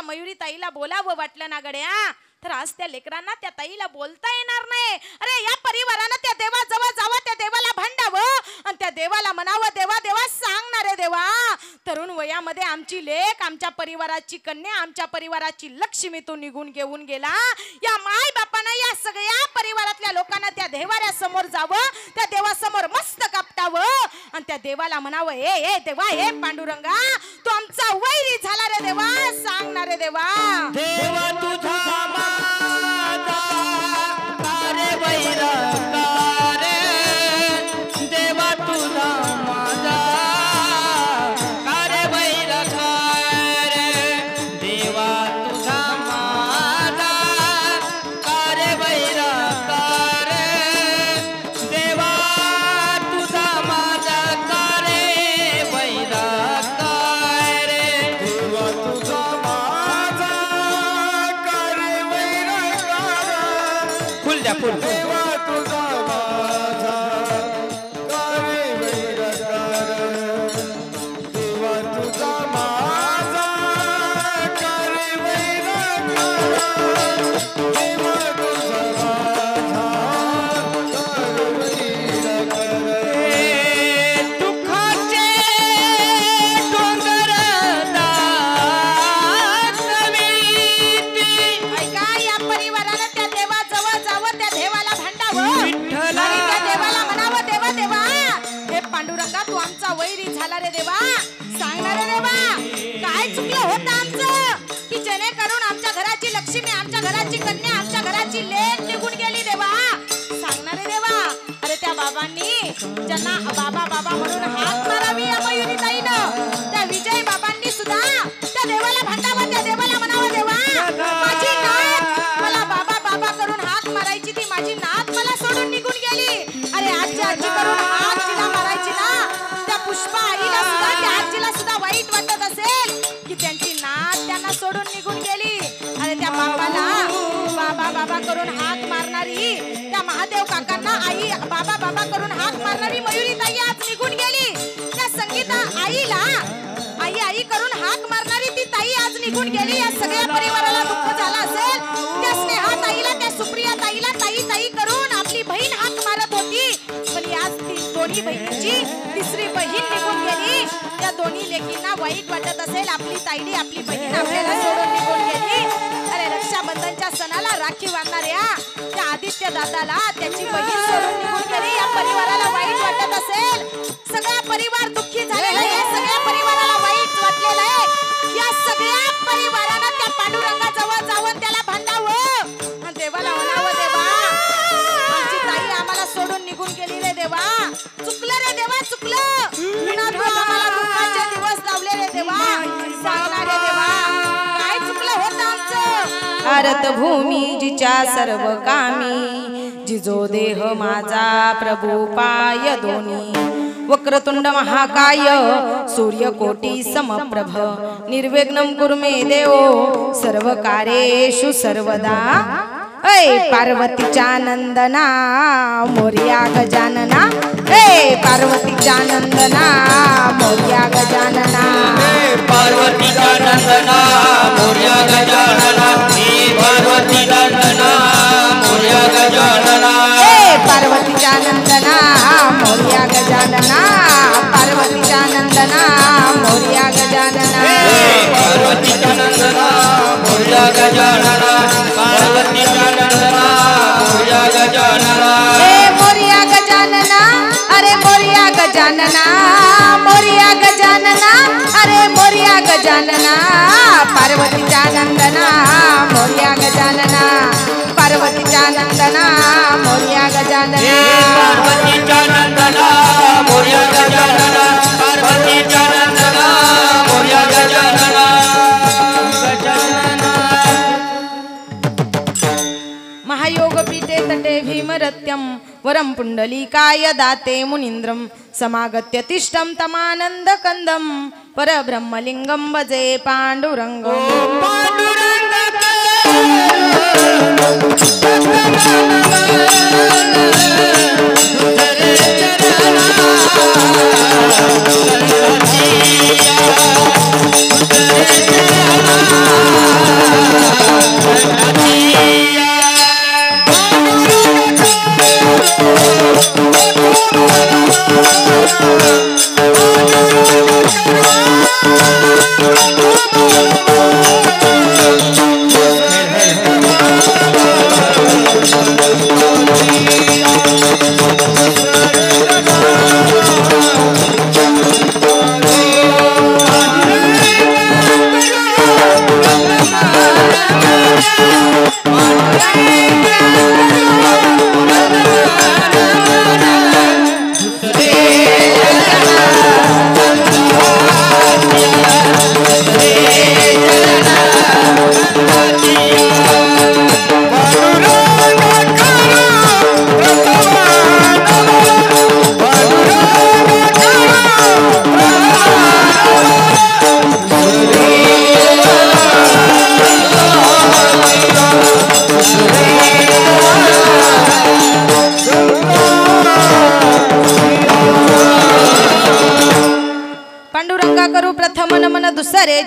मयुरी ताईला बोलावं वाटलं ना गड्या, तर आज त्या लेकरांना त्या ताईला बोलता येणार नाही. अरे या परिवारानं त्या देवाजवळ जावं, त्या देवाला भांडावं आणि त्या देवाला म्हणावं, देवा देवा सांगणारे देवा, तरुण वयामध्ये आमची लेक, आमच्या परिवाराची कन्या, आमच्या परिवाराची लक्ष्मी तू निघून घेऊन गेला. या माय बापानं या सगळ्या परिवारातल्या लोकांना त्या देवाऱ्या समोर जावं, त्या देवासमोर मस्त कापटावं आणि त्या देवाला म्हणावं, ए देवा, हे पांडुरंगा, तू आमचा वैरी झाला रे देवा, सांगणारे देवा. देवा तुझा माझा कारे वैरा कारे, देवा तुझा माझा कारे वैरा कारे, देवा तुझा माझा कारे वैरा कारे, देवा तुझा माझा कारे वैरा कारे, देवा तुझा माझा कारे वैरा कारे, फुल द्या फुल. देवा तुझा माझा कारे वैरा कारे, देवा तुझा माझा कारे वैरा कारे, देवा तुझा माझा कारे वैरा कारे. दुःखाचे डोंगर दाटविती, ऐका, या परिवारानं त्या देवाजवळ जावं, त्या देवाला भांडावं विठ्ठला. आणि त्या देवाला म्हणावं, देवा देवा, हे पांडुरंगा, तू आमचा वैरी झाला रे देवा, सांगणारे देवा, काय चुकलं होतं आमचं की जेणेकरून आमच्या घराची लक्ष्मी, आमच्या घराची कन्या, आमच्या घराची लेक निघून गेली देवा, सांगणारे देवा. अरे त्या बाबांनी ज्यांना बाबा बाबा म्हणून हाक मारावी या मयुरीताईनं, त्या विजय बाबांनी सुद्धा त्या देवाला भांडावं, त्या देवाला म्हणावं, देवा माझी नात मला बाबा बाबा करून हाक मारायची, ती माझी नात मला सोडून निघून गेली. अरे आजी आजी करून हाक जिला मारायची ना, त्या पुष्पा आईला सुद्धा, त्या आजीला सुद्धा वाईट वाटत असेल की त्यांची नात त्यांना सोडून निघून गेली. अरे त्या बाबाला बाबा बाबा करून हाक मारणारी, त्या महादेव काकांना आई बाबा बाबा करून हाक मारणारी मयुरीताई आज निघून गेली. त्या संगीता आईला आई आई करून हाक मारणारी ती ताई आज निघून गेली. या सगळ्या परिवाराला दुःख झालं असेल. त्या स्नेहा ताईला, त्या सुप्रिया ताईला ताई ताई करून आपली बहीण हाक मारत होती, पण आज ती दोन्ही बहिणींची तिसरी बहीण निघून गेली. त्या दोन्ही लेकींना वाईट वाटत असेल, आपली ताईडी, आपली बहीण आपल्याला सोडून निघून गेली. अरे रक्षाबंधनच्या सणाला राखी बांधणाऱ्या त्या आदित्य दादाला त्याची बहीण सोडून निघून गेली. या परिवाराला वाईट वाटत असेल, सगळा परिवार दुःखी झालेला आहे, सगळ्या परिवाराला वाईट वाटलेलं आहे. या सगळ्या परिवारानं त्या पांडुरंगाजवळ जावं, त्याला भांडावं आणि देवाला म्हणावं, देवा आमची ताई आम्हाला सोडून निघून गेली रे देवा, चुकलं रे देवा, चुकलं, पुन्हा तू आम्हाला दुःखाचे दिवस लावले रे देवा, सांगणारे देवा, काय चुकलं होतं आमचं. भारत भूमी जिच्या सर्व कामी, जिजो देह माझा प्रभू पाय दोन्ही, वक्रतुंड महाकाय सूर्यकोटी समप्रभ, निर्विघ्नं कुरु मे देव सर्व कार्येषु सर्वदा. ऐ पार्वतीच्या नंदना मोरया गजानना, ऐ पार्वतीच्या नंदना मोरया गजानना, पार्वतीचा नंदना मोरया गजानना, पार्वती नंदना मोरया गजानना, पार्वतीच्या नंदना मोरया गजानना, पार्वतीच्या नंदना मोरया गजानना, पार्वतीचा नंदना मोरया गजानना, पार्वतीचा नंदना मोरया गजानना, मोरया गजानना, अरे मोरया गजानना, मोरया गजानना, अरे मोरया गजानना, पार्वतीच्या नंदना मोरया गजानना, पार्वतीच्या नंदना मोरया गजानना, पार्वतीचा नंदना मोरया गजानना, पार्वतीचा नंदना मोरया गजानना. महायोग पीठे तटे भीमरत्यं वरं पुंडलीकाय दाते मुनीन्द्रं, समागत्य तिष्ठं तमानंद कंदं, परब्रह्मलिंगं भजे पांडुरंगं. पांडुरंग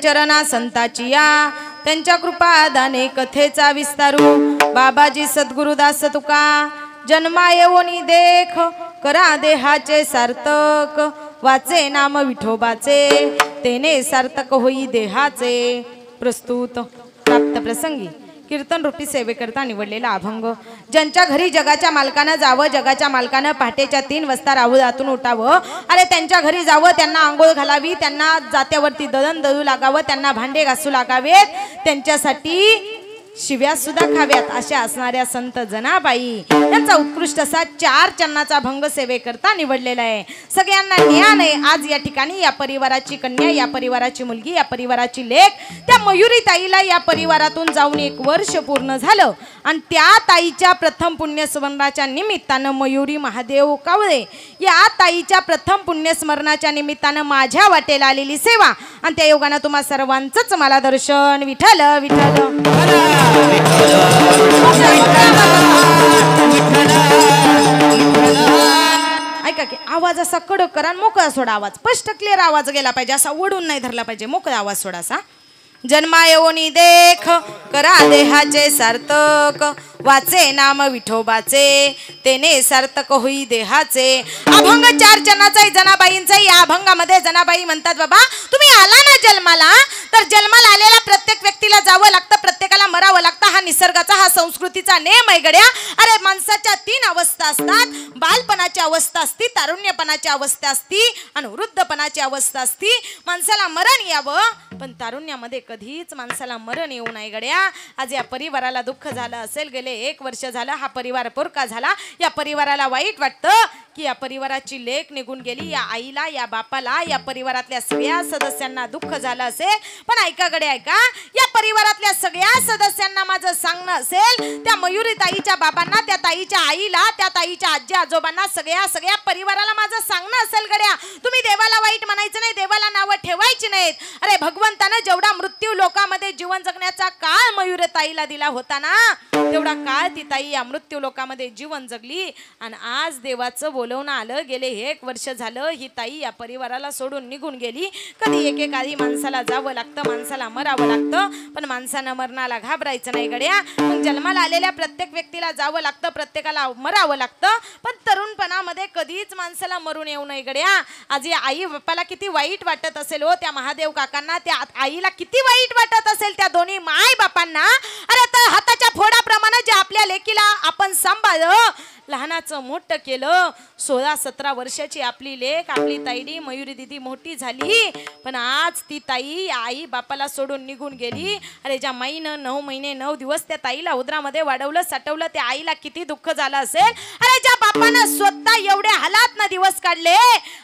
चरणा संताची या त्यांच्या कृपा दाने कथेचा विस्तारू बाबाजी सद्गुरुदास तुका जन्मा येऊनी देख करा देहाचे सार्थक वाचे नाम विठोबाचे तेने सार्थक होई देहाचे प्रस्तुत प्राप्त प्रसंगी कीर्तन रूपी सेवेकरता निवडलेला अभंग ज्यांच्या घरी जगाच्या मालकानं जावं जगाच्या मालकानं पहाटेच्या 3 वाजता राहुदातून उठावं अरे त्यांच्या घरी जावं त्यांना आंघोळ घालावी त्यांना जात्यावरती दळण दळू लागावं त्यांना भांडे घासू लागावेत त्यांच्यासाठी शिव्या सुद्धा खाव्यात अशा असणाऱ्या संत जनाबाई यांचा उत्कृष्ट असा 4 चरणाचा भंग सेवेकरता निवडलेला आहे. सगळ्यांना ज्ञान आहे. आज या ठिकाणी या परिवाराची कन्या या परिवाराची मुलगी या परिवाराची लेक त्या मयुरी ताईला या परिवारातून जाऊन 1 वर्ष पूर्ण झालं आणि त्या ताईच्या प्रथम पुण्यस्मरणाच्या निमित्तानं मयुरी महादेव कावळे या ताईच्या प्रथम पुण्यस्मरणाच्या निमित्तानं माझ्या वाटेला आलेली सेवा आणि त्या योगानं तुम्हा सर्वांचंच मला दर्शन विठ्ठल विठ्ठल ऐका की आवाज असा कडक करा मोकळा सोडा आवाज स्पष्ट क्लिअर आवाज गेला पाहिजे असा ओढून नाही धरला पाहिजे मोकळा आवाज सोडा असा जन्मा येऊनी देख करा देहाचे सार्थक वाचे नाम विठोबाचे तेने सार्थक होई देहाचे अभंग 4 चरणाचा जनाबाईंचा या अभंगामध्ये जनाबाई म्हणतात बाबा तुम्ही आला ना जन्माला तर जन्माला आलेला प्रत्येक व्यक्तीला जावं लागतं प्रत्येकाला मरावं लागतं हा निसर्गाचा हा संस्कृतीचा नेम आहे गड्या. अरे माणसाच्या 3 अवस्था असतात बालपणाची अवस्था असती तारुण्यपणाची अवस्था असती आणि वृद्धपणाची अवस्था असती. माणसाला मरण यावं पण तारुण्यामध्ये कधीच माणसाला मरण येऊ नये गड्या. आज या परिवाराला दुःख झालं असेल गेले 1 वर्ष झालं हा परिवार पोरका झाला या परिवाराला वाईट वाटतं की या परिवाराची लेक निघून गेली या आईला या बापाला या परिवारातल्या सगळ्या सदस्यांना दुःख झालं असेल पण ऐका गडे ऐका या परिवारातल्या सगळ्या सदस्यांना माझं सांगणं असेल त्या मयुरी ताईच्या बाबांना त्या ताईच्या आईला त्या ताईच्या आजी आजोबांना सगळ्या परिवाराला माझं सांगणं असेल गड्या तुम्ही देवाला वाईट म्हणायचं नाही देवाला नावं ठेवायची नाहीत. अरे भगवंतानं जेवढा मृत्यू लोकांमध्ये जीवन जगण्याचा काळ मयुरी ताईला दिला होता ना तेवढा काळ ती ताई या मृत्यू लोकांमध्ये जीवन जगली आणि आज देवाचं बोलवणं आलं गेले 1 वर्ष झालं ही ताई या परिवाराला सोडून निघून गेली. कधी एकेकाळी माणसाला जावं लागतं माणसाला मरावं लागतं पण माणसानं मरणाला घाबरायचं नाही गड्या. मग जन्माला आलेल्या प्रत्येक व्यक्तीला जावं लागतं प्रत्येकाला मरावं लागतं पण तरुणपणामध्ये कधीच माणसाला मरून येऊ नये गड्या. आज या आई बाप्पाला किती वाईट वाटत असेल हो त्या महादेव काकांना त्या आईला किती वाईट वाटत असेल त्या दोन्ही माय बापांना. अरे तर हाताच्या फोडाप्रमाणे जे आपल्या लेकीला आपण सांभाळलं लहानाचं मोठं केलं 16-17 वर्षाची आपली लेक आपली ताईडी मयुरी दिदी मोठी झाली पण आज ती ताई आई बापाला सोडून निघून गेली. अरे ज्या माईनं 9 महिने 9 दिवस त्या ताईला उदरामध्ये वाढवलं साठवलं त्या आईला किती दुःख झालं असेल. अरे ज्या बापानं स्वतः एवढ्या हालात दिवस काढले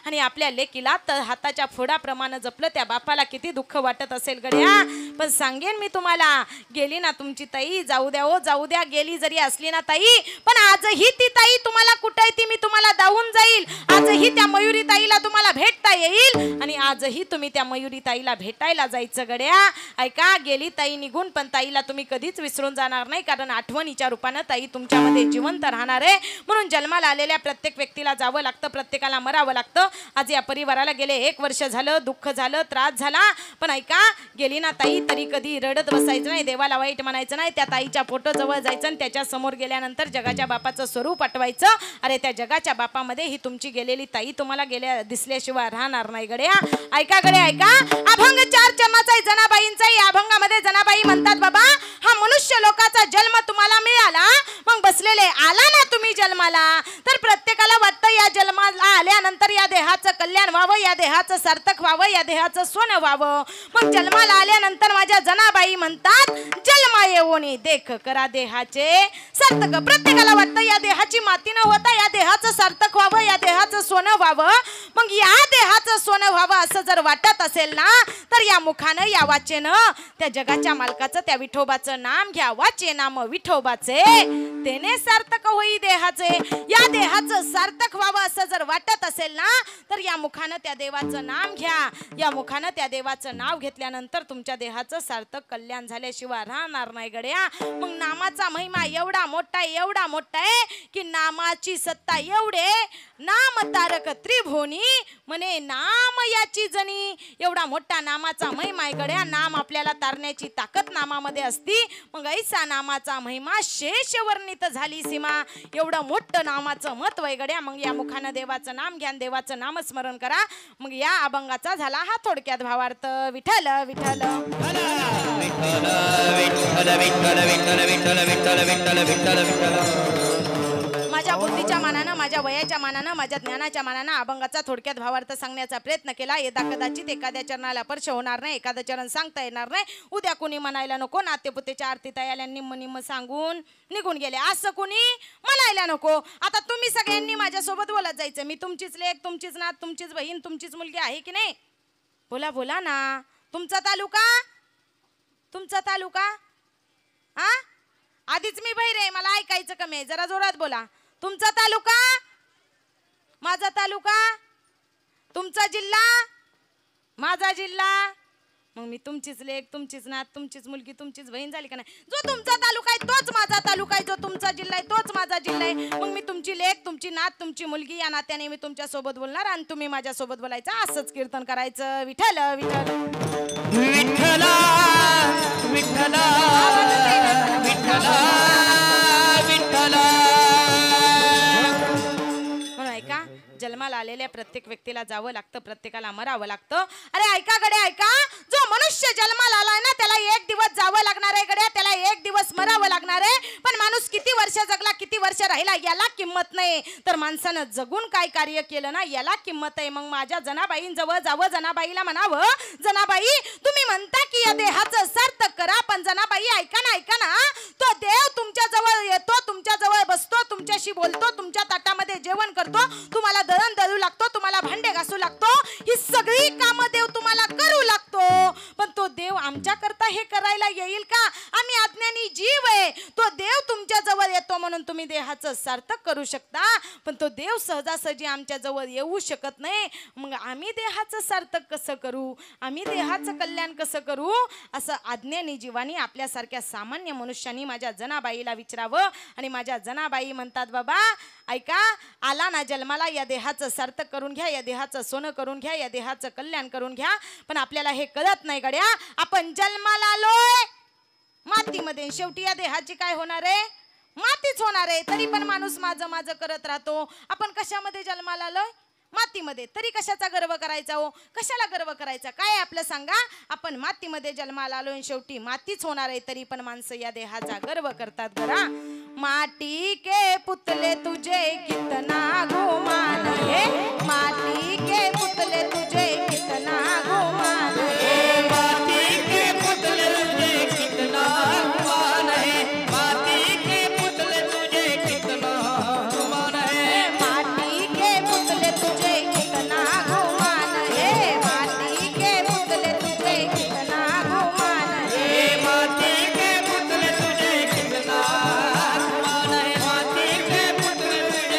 आणि आपल्या लेकीला तर हाताच्या फोडाप्रमाणे जपलं त्या बापाला किती दुःख वाटत असेल गड्या. पण सांगेन मी तुम्हाला गेली ना तुमची ताई जाऊ द्या हो जाऊ द्या गेली जरी असली ना ताई पण आजही ती ताई तुम्हाला कुठे ती मी तुम्हाला दावून जाईल. आजही त्या मयुरी ताईला तुम्हाला भेटता येईल आणि आजही तुम्ही त्या मयुरी ताईला भेटायला जायचं गड्या. ऐका गेली ताई निघून पण ताईला तुम्ही कधीच विसरून जाणार नाही कारण आठवणीच्या रूपानं ताई तुमच्यामध्ये जिवंत राहणार आहे. म्हणून जन्माला आलेल्या प्रत्येक व्यक्तीला जावं लागतं प्रत्येकाला मरावं लागतं. आज या परिवाराला गेले 1 वर्ष झालं दुःख झालं त्रास झाला पण ऐका गेली ना ताई तरी कधी रडत बसायचं नाही देवाला वाईट म्हणायचं नाही. त्या ताईच्या फोटो जवळ जायचं आणि त्याच्या समोर गेल्यानंतर जगाच्या बापाचं स्वरूप आठवायचं. अरे त्या जगाच्या बापामध्ये ही तुमची गेलेली ताई तुम्हाला गेल्या दिसल्याशिवाय राहणार नाही गड्या. ऐका गड्या ऐका अभंग 4 चरणाचा जनाबाईंचा या अभंगामध्ये जनाबाई म्हणतात बाबा हा मनुष्य लोकाचा जन्म तुम्हाला मिळाला मग बसलेले आला ना तुम्ही जन्माला तर प्रत्येकाला वाटतं या जन्माला आल्यानंतर या देहाचं कल्याण व्हावं या देहाचं सार्थक व्हावं या देहाचं सोनं व्हावं. मग जन्माला आल्यानंतर माझ्या जनाबाई म्हणतात जन्मा येऊनी देख करा देहाचे सार्थक. प्रत्येकाला वाटतं या देहाची माती न होता या देहाचं सार्थक व्हावं या देहाचं सोनं व्हावं. मग या देहाचं सोनं व्हावं असं जर वाटत असेल ना तर या मुखानं या वाचेनं त्या जगाच्या मालकाचं त्या विठोबाचं नाम घ्या. वाचे नाम विठोबाचे तेने सार्थक होई देहाचे. या देहाचं सार्थक व्हावं असं जर वाटत असेल ना तर या मुखानं त्या देवाचं नाम घ्या. या मुखानं त्या देवाचं नाव घेतल्यानंतर तुमच्या देहाचं सार्थक कल्याण झाल्याशिवाय राहणार नाही गड्या. मग नामाचा महिमा एवढा मोठा आहे, एवढा मोठा आहे की नामाची सत्ता एवढे नाम तारक त्रिभुवनी म्हणे नाम याची जणी. एवढा मोठा नामाचा महिमा आहे गड्या. नाम आपल्याला तारण्याची ताकद नामामध्ये असती. मग ऐसा नामाचा महिमा शेष वर्णित झाली सीमा. एवढं मोठं नामाचं महत्व आहे गड्या. मग या मुखानं देवाचं नाम घ्या, देवाचं नामस्मरण करा. मग या अभंगाचा झाला हा थोडक्यात भावार्थ. विठ्ठल विठ्ठल माझ्या बुद्धीच्या मानानं, माझ्या वयाच्या मानानं, माझ्या ज्ञानाच्या मानानं अभंगाचा थोडक्यात भावार्थ सांगण्याचा प्रयत्न केला. यदा कदाचित एखाद्या चरणाला स्पर्श होणार नाही, एखादं चरण सांगता येणार नाही. उद्या कुणी म्हणायला नको नातेपुतेच्या आरती तयाला निम्म निम्म सांगून निघून गेले असं कुणी म्हणायला नको. आता तुम्ही सगळ्यांनी माझ्यासोबत बोलत जायचं. मी तुमचीच लेक, तुमचीच नात, तुमचीच बहीण, तुमचीच मुलगी आहे की नाही? बोला बोला ना. तुमचा तालुका, तुमचा तालुका हा? आधीच मी बहिरे आहे, मला ऐकायचं कमी आहे, जरा जोरात बोला. तुमचा तालुका, माझा तालुका, तुमचा जिल्हा, माझा जिल्हा. मग मी तुमचीच लेक, तुमचीच नात, तुमचीच मुलगी, तुमचीच बहीण झाली का नाही? जो तुमचा तालुका आहे तोच माझा तालुका आहे, जो तुमचा जिल्हा आहे तोच माझा जिल्हा आहे. मग मी तुमची लेक, तुमची नात, तुमची मुलगी या नात्याने मी तुमच्या सोबत बोलणार आणि तुम्ही माझ्या सोबत बोलायचं. असंच कीर्तन करायचं. विठ्ठल विठ्ठल विठ्ठला विठ्ठला विठ्ठला विठ्ठला. म्हणून ऐका, जन्माला आलेल्या प्रत्येक व्यक्तीला जावं लागतं, प्रत्येकाला मरावं लागतं. अरे ऐका गड्या ऐका, जो मनुष्य जन्माला आलाय ना त्याला एक दिवस जावं लागणार आहे गड्या, त्याला एक दिवस मरावं लागणार आहे. पण माणूस किती वर्ष जगला, किती वर्ष राहिला याला किंमत नाही. तर माणसानं जगून काय कार्य केलं ना याला किंमत आहे. मग माझ्या जनाबाईंजवळ जावं, जनाबाईला म्हणावं, जनाबाई तुम्ही म्हणता की या देहाचं सार्थक करा, पण जनाबाई ऐका ना, ऐका ना, तो देव तुमच्या जवळ येतो, तुमच्या जवळ बसतो, तुमच्याशी बोलतो, तुमच्या ताटामध्ये जेवण करतो, तुम्हाला दळण दळू लागतो, तुम्हाला भांडे घासू लागतो, ही सगळी कामं देव तुम्हाला करू लागतो. पण तो देव आमच्या करता हे करायला येईल का? आम्ही अज्ञानी जीव आहे. तो देव तुमच्या जवळ येतो म्हणून तुम्ही देहाचं सार्थक करू शकता, पण तो देव सहजासहजी आमच्या जवळ येऊ शकत नाही. मग आम्ही देहाचं सार्थक कसं करू, आम्ही देहाचं कल्याण कसं करू, असं अज्ञानी जीवानी आपल्यासारख्या सामान्य मनुष्यानी माझ्या जनाबाईला विचारावं. आणि माझ्या जनाबाई म्हणतात, बाबा ऐका, आला ना जन्माला, या देहाचं सार्थक करून घ्या, या देहाचं सोनं करून घ्या, या देहाचं कल्याण करून घ्या. पण आपल्याला हे कळत नाही गड्या. आपण जन्माला आलोय मातीमध्ये, शेवटी या देहाची काय होणार आहे? मातीच होणार आहे. तरी पण माणूस माझं माझं करत राहतो. आपण कशामध्ये जन्माला आलोय? मातीमध्ये. तरी कशाचा गर्व करायचा हो? कशाला गर्व करायचा? काय आपलं सांगा. आपण मातीमध्ये जन्माला आलोय, शेवटी मातीच होणार आहे. तरी पण माणसं या देहाचा गर्व करतात गरा. माटी के पुतले तुझे कितना गुमान है, माटी के पुतले तुझे कितना गुमान है, माटी के पुतले तुझे कितना गुमान है, माटी के पुतले तुझे कितना गुमान है, माटी के पुतले तुझे कितना गुमान है, माटी के पुतले तुझे कितना गुमान है, माटी के पुतले तुझे कितना गुमान है, माटी के पुतले तुझे कितना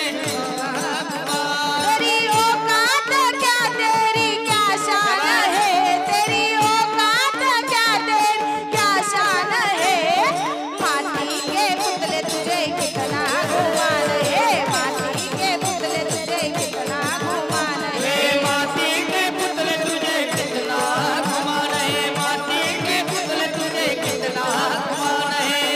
गुमान है. तेरी औकात क्या, तेरी क्या शान है, तेरी औकात क्या, तेरी क्या शान है, माटी के पुतले तुझे कितना गुमान है, माटी के पुतले तुझे कितना गुमान है, माटी के पुतले तुझे कितना गुमान है, माटी के पुतले तुझे कितना गुमान है.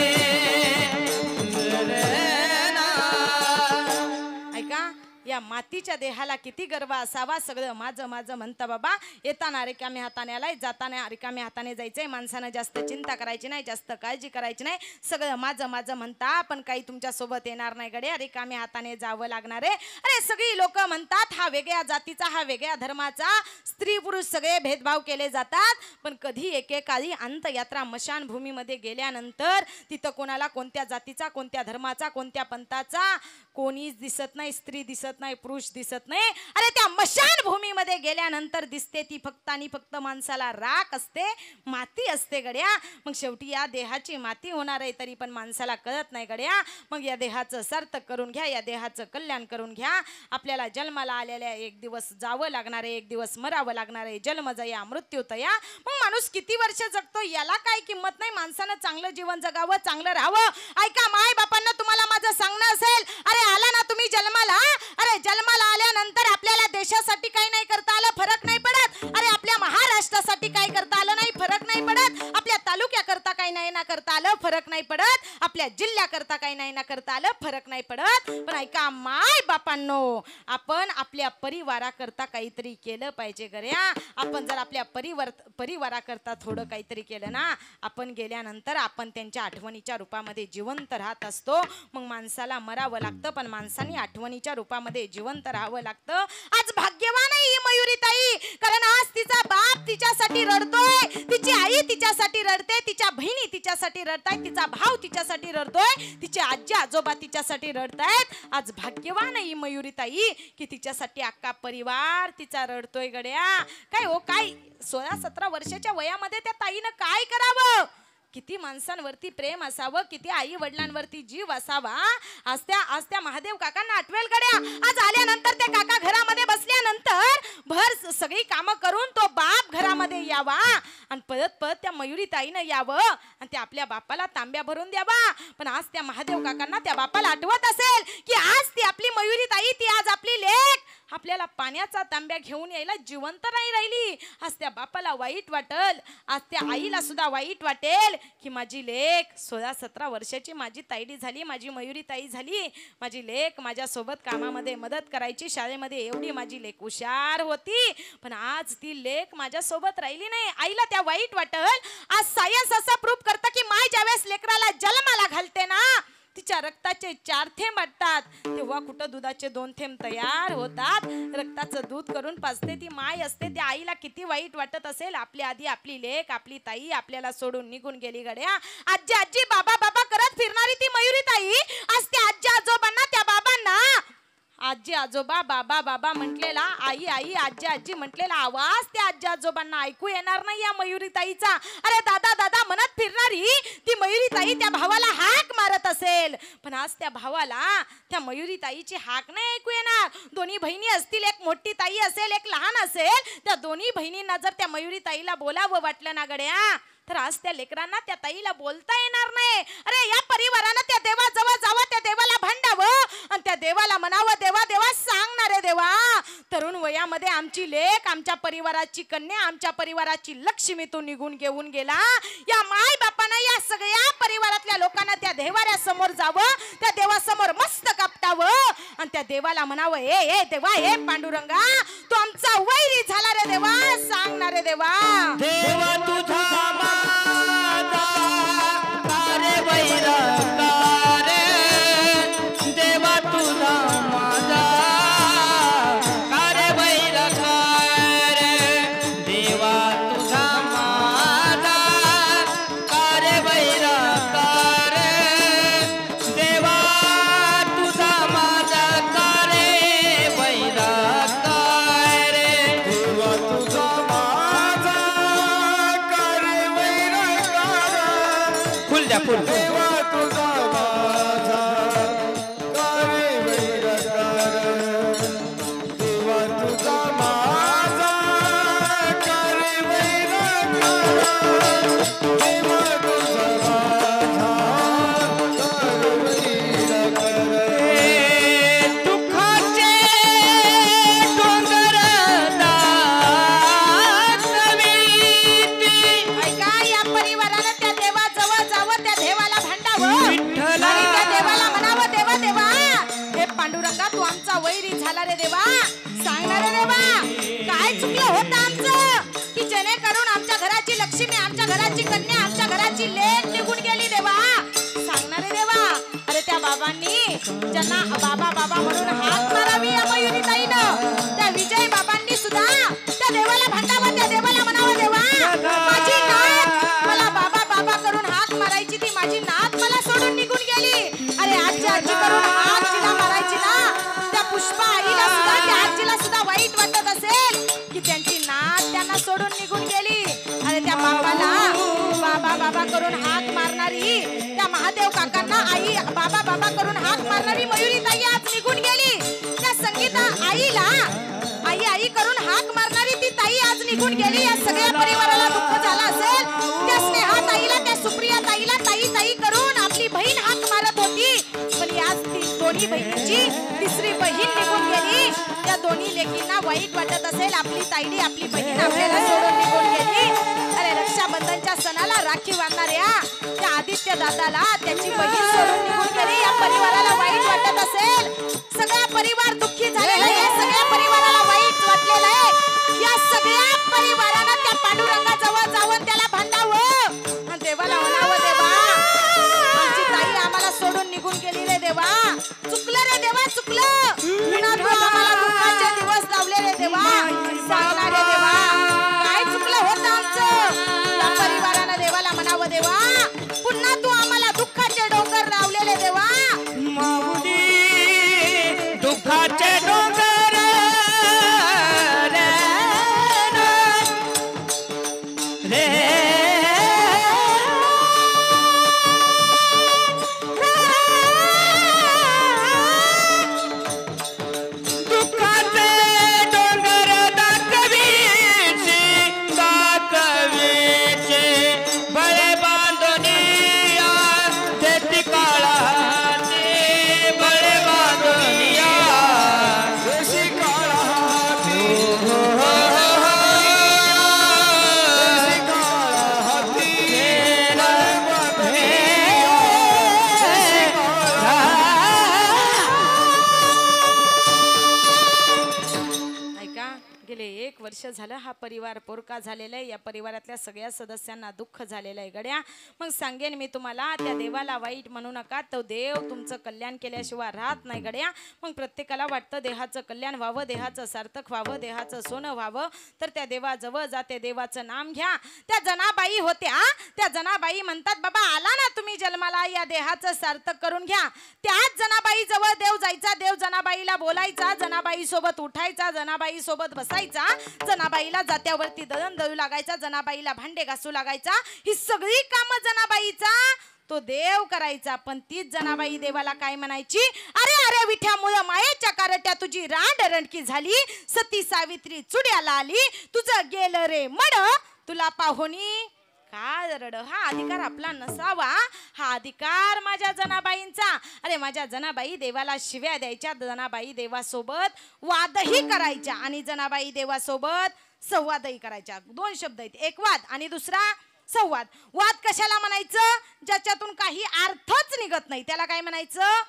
ऐका, या मातीच्या देहाला किती गर्व असावा. सगळं माझं माझं म्हणता बाबा. येताना रिकाम्या हाताने आलाय, जाताना रिकाम्या हाताने जायचंय. माणसानं जास्त चिंता करायची नाही, जास्त काळजी करायची नाही. सगळं माझं माझं म्हणता, पण काही तुमच्या सोबत येणार नाही गड्या. रिकाम्या हाताने जावं लागणार आहे. अरे सगळी लोक म्हणतात हा वेगळ्या जातीचा, हा वेगळ्या धर्माचा, स्त्री पुरुष सगळे भेदभाव केले जातात. पण कधी एकेकाळी अंतयात्रा मशानभूमीमध्ये गेल्यानंतर तिथं कोणाला कोणत्या जातीचा, कोणत्या धर्माचा, कोणत्या पंथाचा कोणीच दिसत नाही. स्त्री दिसत नाही, पुरुष दिसत नाही. अरे त्या मशान भूमीमध्ये गेल्यानंतर दिसते ती फक्त आणि फक्त माणसाला राख असते, माती असते गड्या. मग शेवटी या देहाची माती होणार आहे तरी पण माणसाला कळत नाही गड्या. मग या देहाचं सार्थक करून घ्या, या देहाचं कल्याण करून घ्या. आपल्याला जन्माला आलेल्या एक दिवस जावं लागणार आहे, एक दिवस मरावं लागणार आहे. जन्म जया मृत्यू तया. मग माणूस किती वर्ष जगतो याला काय किंमत नाही. माणसानं चांगलं जीवन जगावं, चांगलं राहावं. ऐका माय बापांना, तुम्हाला माझं सांगणं असेल, अरे आला ना तुम्ही जन्माला, अरे जन्माला आल्यानंतर आपल्याला देशासाठी काही नाही करता आलं, फरक नाही पडत. अरे आपल्या महाराष्ट्रासाठी काही करता आलं नाही, फरक नाही पडत. आपल्या तालुक्याकरता काही नाही ना करता आलं, फरक नाही पडत. आपल्या जिल्ह्याकरता काही नाही ना करता आलं, फरक नाही पडत. पण ऐका माय बापांनो, आपण आपल्या परिवाराकरता काहीतरी केलं पाहिजे गड्या. आपण जर आपल्या परिवाराकरता थोडं काहीतरी केलं ना, आपण गेल्यानंतर आपण त्यांच्या आठवणीच्या रूपामध्ये जिवंत राहत असतो. मग माणसाला मरावं लागतं, पण माणसाने आठवणीच्या रूपामध्ये जिवंत राहावं लागतं. आज भाग्यवान आहे ही मयुरीताई, कारण आज तिचा बाप तिच्यासाठी रडतोय, तिची आई तिच्यासाठी रडते, तिच्या बहिणी तिच्यासाठी रडतायत, तिचा भाऊ तिच्यासाठी रडतोय, तिचे आजी आजोबा तिच्यासाठी रडतायत. आज भाग्यवान आहे ही मयुरीताई की तिच्यासाठी अख्खा परिवार तिचा रडतोय गड्या. काय हो, काय 16-17 वर्षाच्या वयामध्ये त्या ताईनं काय करावं? किती माणसांवरती प्रेम असावं, किती आई वडिलांवरती जीव असावा. आज त्या महादेव काकांना आठवेल गड्या. आज आल्यानंतर ते काका घरामध्ये बसल्यानंतर भर सगळी कामं करून तो बाप घरामध्ये यावा आणि परत त्या मयुरीताईनं यावं आणि ते आपल्या बापाला तांब्या भरून द्यावा. पण आज त्या महादेव काकांना त्या बापाला आठवत असेल की आज ती आपली मयुरीताई, ती आज आपली लेक आपल्याला पाण्याचा तांब्या घेऊन यायला जिवंत नाही राहिली. आज त्या बापाला वाईट वाटल, आज त्या आईला सुद्धा वाईट वाटेल की माझी लेक 16-17 वर्षाची माझी ताईडी झाली, माझी मयुरीताई झाली. माझी लेक माझ्यासोबत कामामध्ये मदत करायची, शाळेमध्ये एवढी माझी लेक हुशार होती, पण आज ती लेक माझ्यासोबत राहिली नाही. आईला त्या वाईट वाटल. आज सायन्स असं प्रूफ करतं की माय ज्यावेळेस लेकराला जन्माला घालते ना, तिच्या रक्ताचे 4 थेंब वाटतात, तेव्हा कुठं दुधाचे 2 थेंब तयार होतात. रक्ताचं दूध करून पाजते ती माय असते. त्या आईला किती वाईट वाटत असेल. आपल्या आधी आपली लेक, आपली ताई आपल्याला सोडून निघून गेली गड्या. आजी आजी बाबा बाबा करत फिरणारी ती मयुरीताई आज त्या आजी आजोबांना, त्या बाबांना आजी आजोबा बाबा बाबा म्हटलेला, आई आई आजी आजी म्हटलेला आवाज त्या आजी आजोबांना ऐकू येणार नाही या मयुरीताईचा. अरे दादा दादा म्हणत फिरणारी ती मयुरीताई त्या भावाला हाक मारत असेल, पण आज त्या भावाला त्या मयुरीताईची हाक नाही ऐकू येणार. दोन्ही बहिणी असतील, एक मोठी ताई असेल, एक लहान असेल. त्या दोन्ही बहिणींना जर त्या मयुरीताईला बोलावं वाटलं ना गड्या, तर आज त्या लेकरांना त्या ताईला बोलता येणार नाही. अरे या परिवारानं त्या देवाजवळ जावं, त्या देवाला भांडावं आणि त्या देवाला म्हणावं, देवा देवा सांगणारे देवा, तरुण वयामध्ये आमची लेक, आमच्या परिवाराची कन्या, आमच्या परिवाराची लक्ष्मी तू निघून घेऊन गेला. या माय बापानं या सगळ्या परिवारातल्या लोकांना त्या देवाऱ्यासमोर जावं, त्या देवासमोर मस्त कापटावं आणि त्या देवाला म्हणावं, ए देवा, हे पांडुरंगा, तू आमचा वैरी झाला रे देवा, सांगणारे देवा. देवा तुझा कारे वैरा कारे, देवा तुझा माझा कारे वैरा कारे, देवा तुझा माझा कारे वैरा कारे, देवा तुझा माझा कारे वैरा कारे, देवा तुझा माझा कारे वैरा कारे. फुल द्या फुल. देवा तुझा माझा कारे वैरा कारे, देवा तुझा माझा कारे वैरा कारे, देवा तुझा माझा कारे वैरा कारे. दुःखाचे डोंगर दाटविती, ऐका, या परिवारानं त्या देवाजवळ जावं, त्या देवाला भांडावं विठ्ठला. आणि त्या देवाला म्हणावं, देवा देवा, हे पांडुरंगा तू आमचा वैरी झाला रे देवा, सांगणारे देवा, काय चुकलं होतं आमचं की जेणेकरून आमच्या घराची लक्ष्मी, आमच्या घराची कन्या, आमच्या घराची लेक निघून गेली देवा, सांगणारे देवा. अरे त्या बाबांनी ज्यांना बाबा बाबा म्हणून हाक मारावी या मयुरीताईनं, त्या विजय बाबांनी सुद्धा त्या देवाला भांडावं, त्या देवाला म्हणावं, देवा माझी नात मला बाबा बाबा करून हाक मारायची, ती माझी नात मला सोडून निघून गेली. अरे आजी आजी करून हाक जिला मारायची ना, त्या पुष्पा आईला करून हाक मारणारी, त्या महादेव काकांना आई बाबा बाबा करून हाक मारणारी मयुरी ताई आज निघून गेली. त्या संगीता आईला आई आई करून हाक मारणारी ती ताई आज निघून गेली. या सगळ्या परिवाराला दुःख झालं असेल. त्या स्नेहा ताईला, त्या सुप्रिया ताईला ताई ताई करून आपली बहीण हाक मारत होती, पण या दोन्ही बहिणींची तिसरी बहीण निघून गेली. त्या दोन्ही लेकींना वाईट वाटत असेल, आपली ताईडी आपली बहीण आपल्याला सोडून निघून गेली. अरे रक्षाबंधनच्या सणाला राखी बांधणाऱ्या त्या आदित्य दादाला त्याची बहीण सोडून निघून गेली. या परिवाराला वाईट वाटत असेल. सगळा परिवार दुःखी झालेला आहे. सगळ्या परिवाराला वाईट वाटलेलं आहे. या सगळ्या परिवारानं त्या पांडुरंगाजवळ जाऊन त्याला भांडावं आणि देवाला म्हणावं, देवा आमची ताई आम्हाला सोडून निघून गेली रे देवा, चुकलं रे देवा, चुकलं. पुन्हा तू आम्हाला दुःखाचे दिवस लावले रे देवा, सांगणार रे देवा काय चुकलं होतं आमचं. या परिवारानं देवाला म्हणावं, देवा पुन्हा तू आम्हाला दुःखाचे डोंगर लावलेले देवा. माऊली दुःखाचे डोंगर रे दुःखाचे डोंगर दाखवीचे बळे बांधनिया देती काळाने, बळे बांधनिया देशी काळाने, देशी काळाने, ऐका, गेले 1 वर्ष झालं हा परिवार पोरका झालेला आहे. या परिवारातल्या सगळ्या सदस्यांना दुःख झालेलं आहे गड्या. मग सांगेन मी तुम्हाला, त्या देवाला वाईट म्हणू नका. तो देव तुमचं कल्याण केल्याशिवाय राहत नाही गड्या. मग प्रत्येकाला वाटतं देहाचं कल्याण व्हावं, देहाचं सार्थक व्हावं, देहाचं सोनं व्हावं, तर त्या देवाजवळ जाते, देवाचं नाम घ्या. त्या जनाबाई होत्या, त्या जनाबाई म्हणतात, बाबा आला ना तुम्ही जन्माला, या देहाचं सार्थक करून घ्या. त्याच जनाबाई जवळ देव जायचा, देव जनाबाईला बोलायचा, जनाबाई सोबत उठायचा, जनाबाई सोबत बसायचा, जनाबाईला जात्यावरती दळण दळू लागायचा, जनाबाईला भांडे घासू लागायचा. ही सगळी कामं जनाबाईचा तो देव करायचा. पण तीच जनाबाई देवाला काय म्हणायची, अरे अरे विठ्यामुळं मायेच्या कारट्या तुझी रांड रणकी झाली, सती सावित्री चुड्याला आली, तुझं गेलं रे मड तुला पाहुणी काय रड. हा अधिकार आपला नसावा, हा अधिकार माझ्या जनाबाईंचा. अरे माझ्या जनाबाई देवाला शिव्या द्यायच्या, जनाबाई देवासोबत वादही करायच्या आणि जनाबाई देवासोबत संवादही करायच्या. 2 शब्द आहेत, एक वाद आणि दुसरा संवाद. वाद कशाला म्हणायचं, ज्याच्यातून काही अर्थच निघत नाही त्याला काय म्हणायचं,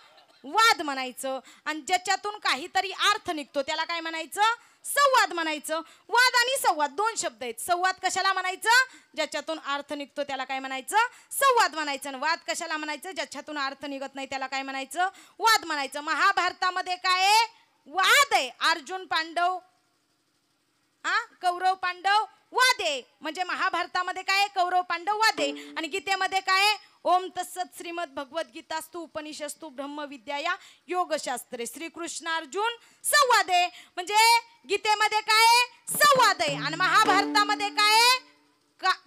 वाद म्हणायचं. आणि ज्याच्यातून काहीतरी अर्थ निघतो त्याला काय म्हणायचं, संवाद म्हणायचं. वाद आणि संवाद 2 शब्द आहेत. संवाद कशाला म्हणायचं, ज्याच्यातून अर्थ निघतो त्याला काय म्हणायचं, संवाद म्हणायचं. आणि वाद कशाला म्हणायचं, ज्याच्यातून अर्थ निघत नाही त्याला काय म्हणायचं, वाद म्हणायचं. महाभारतामध्ये काय आहे, वाद आहे. अर्जुन पांडव, कौरव पांडव वादे, म्हणजे महाभारतामध्ये काय, कौरव पांडव वादे. आणि गीतेमध्ये काय, ओम तत्सत श्रीमद भगवद्गीतास्तु उपनिषस्तु ब्रह्मविद्या योगशास्त्रे श्रीकृष्ण अर्जुन संवादे. म्हणजे गीतेमध्ये काय, संवाद आहे. आणि महाभारतामध्ये काय,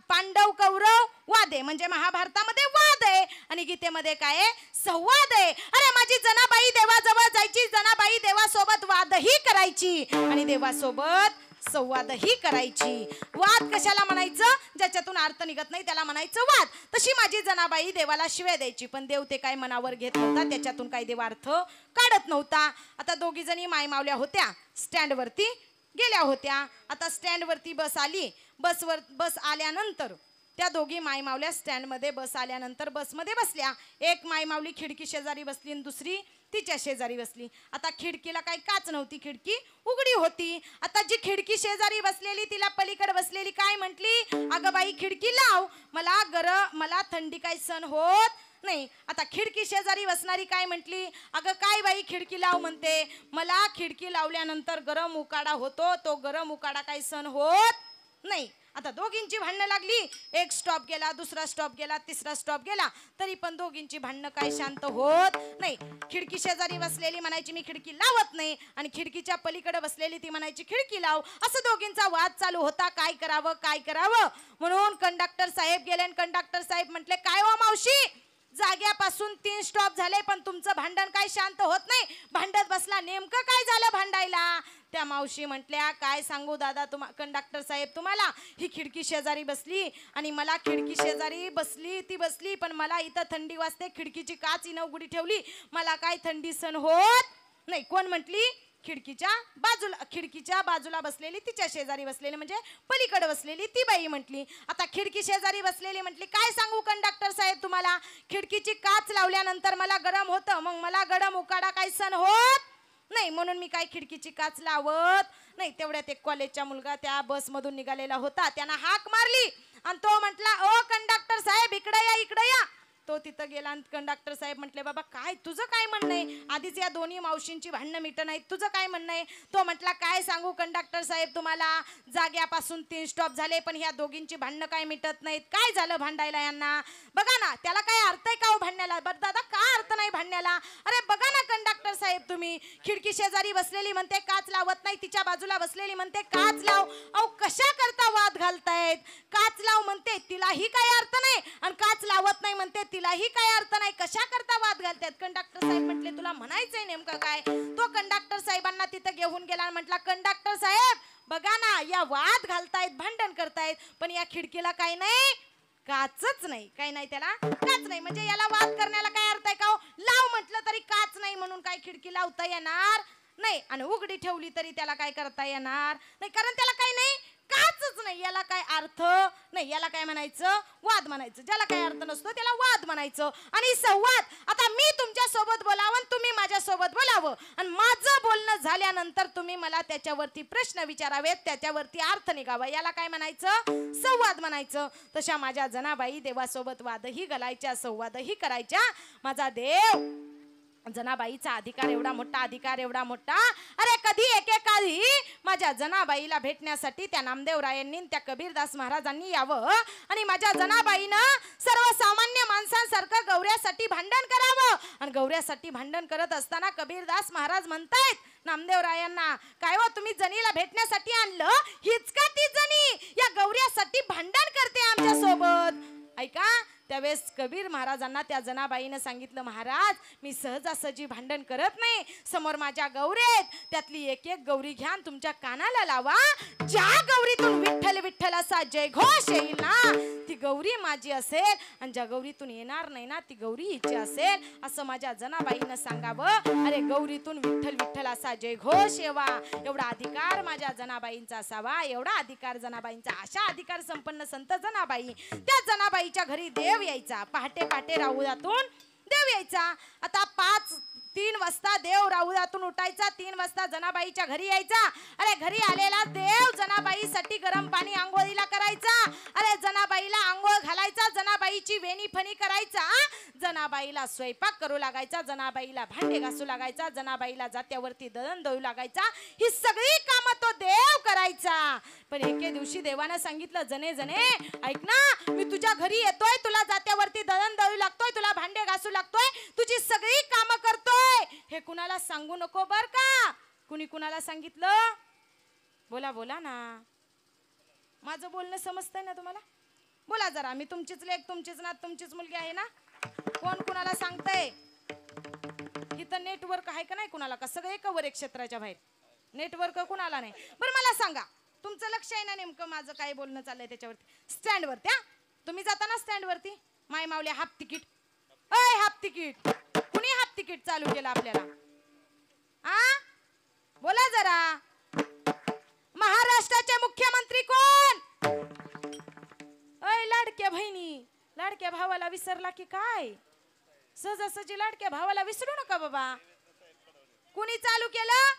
पांडव कौरव वादे, म्हणजे महाभारतामध्ये वाद आहे आणि गीतेमध्ये काय, संवाद आहे. अरे माझी जनाबाई देवाजवळ जायची, जनाबाई देवासोबत वादही करायची आणि देवासोबत संवादही करायची. वाद कशाला म्हणायचं, ज्याच्यातून अर्थ निघत नाही त्याला म्हणायचं वाद. तशी माझी जनाबाई देवाला शिव्या द्यायची, पण देव ते काय मनावर घेत नव्हता, त्याच्यातून काही देव अर्थ काढत नव्हता. आता 2 जणी मायमावल्या होत्या, स्टँडवरती गेल्या होत्या. आता स्टँडवरती बस आली, बस आल्यानंतर त्या दोघी मायमावल्या स्टँडमध्ये बस आल्यानंतर बसमध्ये बसल्या. एक मायमावली खिडकी शेजारी बसली आणि दुसरी तिच्या शेजारी बसली. आता खिडकीला काही काच नव्हती, खिडकी उघडी होती. आता जी खिडकी शेजारी बसलेली तिला पलीकडे बसलेली काय म्हटली, अगं बाई खिडकी लाव, मला थंडी काही सहन होत नाही. आता खिडकी शेजारी बसणारी काय म्हटली, अगं काय बाई खिडकी लाव म्हणते, मला खिडकी लावल्यानंतर गरम उकाडा होतो, तो गरम उकाडा काही सहन होत नाही. आता दोघींची भांडणं लागली, एक स्टॉप गेला, दुसरा स्टॉप गेला, तिसरा स्टॉप गेला, तरी पण दोघींची भांडणं काय शांत होत नाही. खिडकी शेजारी बसलेली म्हणायची मी खिडकी लावत नाही, आणि खिडकीच्या पलीकडे बसलेली ती म्हणायची खिडकी लाव. असं दोघींचा वाद चालू होता. काय करावं काय करावं म्हणून कंडक्टर साहेब गेले, आणि कंडक्टर साहेब म्हटले काय हो मावशी, जाग्यापासून 3 स्टॉप झाले पण तुमचं भांडण काय शांत होत नाही, भांडत बसला, नेमकं काय झालं भांडायला? त्या मावशी म्हटल्या काय सांगू दादा कंडक्टर साहेब तुम्हाला, ही खिडकी शेजारी बसली आणि मला खिडकी शेजारी बसली पण मला इथं थंडी वाजते, खिडकीची काच हिनं उघडी ठेवली, मला काय थंडी सण होत नाही. कोण म्हटली? खिडकीच्या बाजूला बसलेली, तिच्या शेजारी बसलेली म्हणजे पलीकडे बसलेली ती बाई म्हटली. आता खिडकी शेजारी बसलेली म्हटली काय सांगू कंडक्टर साहेब तुम्हाला, खिडकीची काच लावल्यानंतर मला गरम होतं, मग मला गरम उकाडा काय सण होत नाही, म्हणून मी काय खिडकीची काच लावत नाही. तेवढ्यात एक कॉलेजचा मुलगा त्या बसमधून निघालेला होता, त्यानं हाक मारली आणि तो म्हटला ओ कंडक्टर साहेब इकडे या. तो तिथं गेला आणि कंडक्टर साहेब म्हटले बाबा काय तुझं काय म्हणणं आहे, आधीच या दोन्ही मावशींची भांडणं मिटत नाहीत, तुझं काय म्हणणं आहे? तो म्हटला काय सांगू कंडक्टर साहेब तुम्हाला, जाग्यापासून 3 स्टॉप झाले पण ह्या दोघींची भांडणं काय मिटत नाहीत, काय झालं भांडायला यांना? बघा ना त्याला काय अर्थ आहे का हो भांडण्याला? बरं दादा का अर्थ नाही भांडण्याला? अरे बघा ना कंडक्टर साहेब तुम्ही, खिडकी शेजारी बसलेली म्हणते काच लावत नाही, तिच्या बाजूला बसलेली म्हणते काच लाव, अहो कशा करता वाद घालतायत? काच लाव म्हणते तिलाही काय अर्थ नाही, आणि काच लावत नाही म्हणते तिलाही काय अर्थ नाही, कशा करता वाद घालतायत? कंडक्टर साहेब म्हटले तुला म्हणायचंय नेमकं काय? तो कंडक्टर साहेबांना तिथं घेऊन गेला आणि म्हटला कंडक्टर साहेब बघा ना या वाद घालतायत, भांडण करतायत, पण या खिडकीला काय नाही, काचच नाही. काय नाही त्याला? काच नाही. म्हणजे याला वाद करण्याला काय अर्थ आहे का? लाव म्हटलं तरी काच नाही म्हणून काय खिडकी लावता येणार नाही, आणि उघडी ठेवली तरी त्याला काय करता येणार नाही, कारण त्याला काय नाही, काचच नाही. याला काय अर्थ नाही, याला काय म्हणायचं, वाद म्हणायचं. ज्याला काय अर्थ नसतो त्याला वाद म्हणायचं. आणि संवाद, आता मी तुमच्या सोबत बोलावं, तुम्ही माझ्या सोबत बोलावं, आणि माझं बोलणं झाल्यानंतर तुम्ही मला त्याच्यावरती प्रश्न विचारावेत, त्याच्यावरती अर्थ निघावा, याला काय म्हणायचं, संवाद म्हणायचं. तशा माझ्या जनाबाई देवासोबत वादही घालायच्या, संवादही करायच्या. माझा देव जनाबाईचा अधिकार एवढा मोठा, अरे कधी एकेकाळी माझ्या जनाबाईला भेटण्यासाठी त्या नामदेवरायांनी त्या कबीरदास महाराजांनी यावं, आणि माझ्या जनाबाईनं सर्वसामान्य माणसांसारखं गौऱ्यासाठी भांडण करावं. आणि गौऱ्यासाठी भांडण करत असताना कबीरदास महाराज म्हणतायत नामदेवरायांना काय हो तुम्ही जनीला भेटण्यासाठी आणलं, हीच का ती जनी या गौऱ्यासाठी भांडण करते आमच्या सोबत? ऐका, त्यावेळेस कबीर महाराजांना त्या जनाबाईनं सांगितलं महाराज मी सहजासहजी भांडण करत नाही, समोर माझ्या गौरी आहेत, त्यातली एक एक गौरी घ्या तुमच्या कानाला लावा, ज्या गौरीतून विठ्ठल विठ्ठल असा जयघोष येईल ना ती गौरी माझी असेल, आणि ज्या गौरीतून येणार नाही ना ती गौरी हिची असेल, असं माझ्या जनाबाईनं सांगावं. अरे गौरीतून विठ्ठल विठ्ठल असा जयघोष येवा, एवढा अधिकार माझ्या जनाबाईंचा असावा, एवढा अधिकार जनाबाईंचा. अशा अधिकार संपन्न संत जनाबाई, त्या जनाबाईच्या घरी देव यायचा, पहाटे पहाटे राहुदातून देव यायचा. आता 3 वाजता देव राहुदातून उठायचा, 3 वाजता जनाबाईच्या घरी यायचा. अरे घरी आलेला देव जनाबाईसाठी गरम पाणी आंघोळीला करायचा, अरे जनाबाईला आंघोळ घालायचा, जनाबाईची वेणी फणी करायचा, जनाबाईला स्वयंपाक करू लागायचा, जनाबाईला भांडे घासू लागायचा, जनाबाईला जात्यावरती दळण दळू लागायचा, ही सगळी कामं तो देव करायचा. पण एके दिवशी देवानं सांगितलं जने ऐक ना, मी तुझ्या घरी येतोय, तुला जात्यावरती दळण दळू लागतोय, तुला भांडे घासू लागतोय, तुझी सगळी कामं करतोय, हे कुणाला सांगू नको बर का. कुणाला सांगितलं? बोला ना, माझं बोलणं समजतंय ना तुम्हाला? बोला जरा, मी तुमचीच लेक, तुमचीच नात, तुमचीच मुलगी आहे ना. कोण कुणाला सांगतंय? इथं नेटवर्क आहे का नाही कुणाला? का सगळे कवर एक क्षेत्राच्या बाहेर नेटवर्क कुणाला नाही? बरं मला सांगा, तुमचं लक्ष आहे ना नेमकं माझं काय बोलणं चाललंय त्याच्यावरती? स्टँडवरती, हा तुम्ही जाता ना स्टँडवरती, माय मावल्या हाफ तिकीट, हाफ तिकीट, कुणी हाफ तिकीट चालू केलं आपल्याला? बोला जरा. महाराष्ट्राचे मुख्यमंत्री कोण? लाडक्या बहिणी, लाडक्या भावाला विसरला की काय? सहजासहजी लाडक्या भावाला विसरू नका बाबा. कुणी चालू केलं?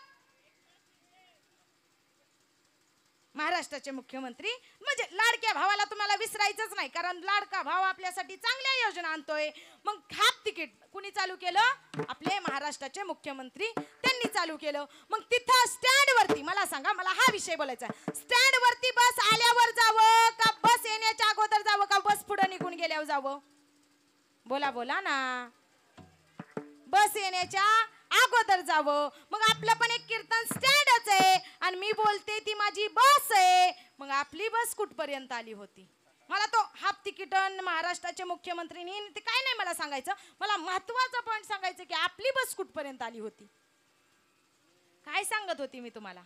महाराष्ट्राचे मुख्यमंत्री म्हणजे लाडक्या भावाला तुम्हाला विसरायचंच नाही, कारण लाडका भाव आपल्यासाठी चांगल्या योजना आणतोय. मग हाफ तिकीट कुणी चालू केलं? आपले महाराष्ट्राचे मुख्यमंत्री त्यांनी चालू केलं. मग तिथं स्टँड वरती मला सांगा, मला हा विषय बोलायचा, स्टँड वरती बस आल्यावर जावं का बस येण्याच्या अगोदर जावं का बस पुढे निघून गेल्यावर जावं? बोला बोला ना. बस येण्याच्या अगोदर जावं. मग आपलं पण एक कीर्तन स्टँडच आहे आणि मी बोलते ती माझी बस आहे. मग आपली बस कुठपर्यंत आली होती? मला तो हाफ तिकीट महाराष्ट्राचे मुख्यमंत्रीनी ते काय नाही मला सांगायचं, मला महत्वाचा पॉईंट सांगायचं की आपली बस कुठपर्यंत आली होती. काय सांगत होती मी तुम्हाला?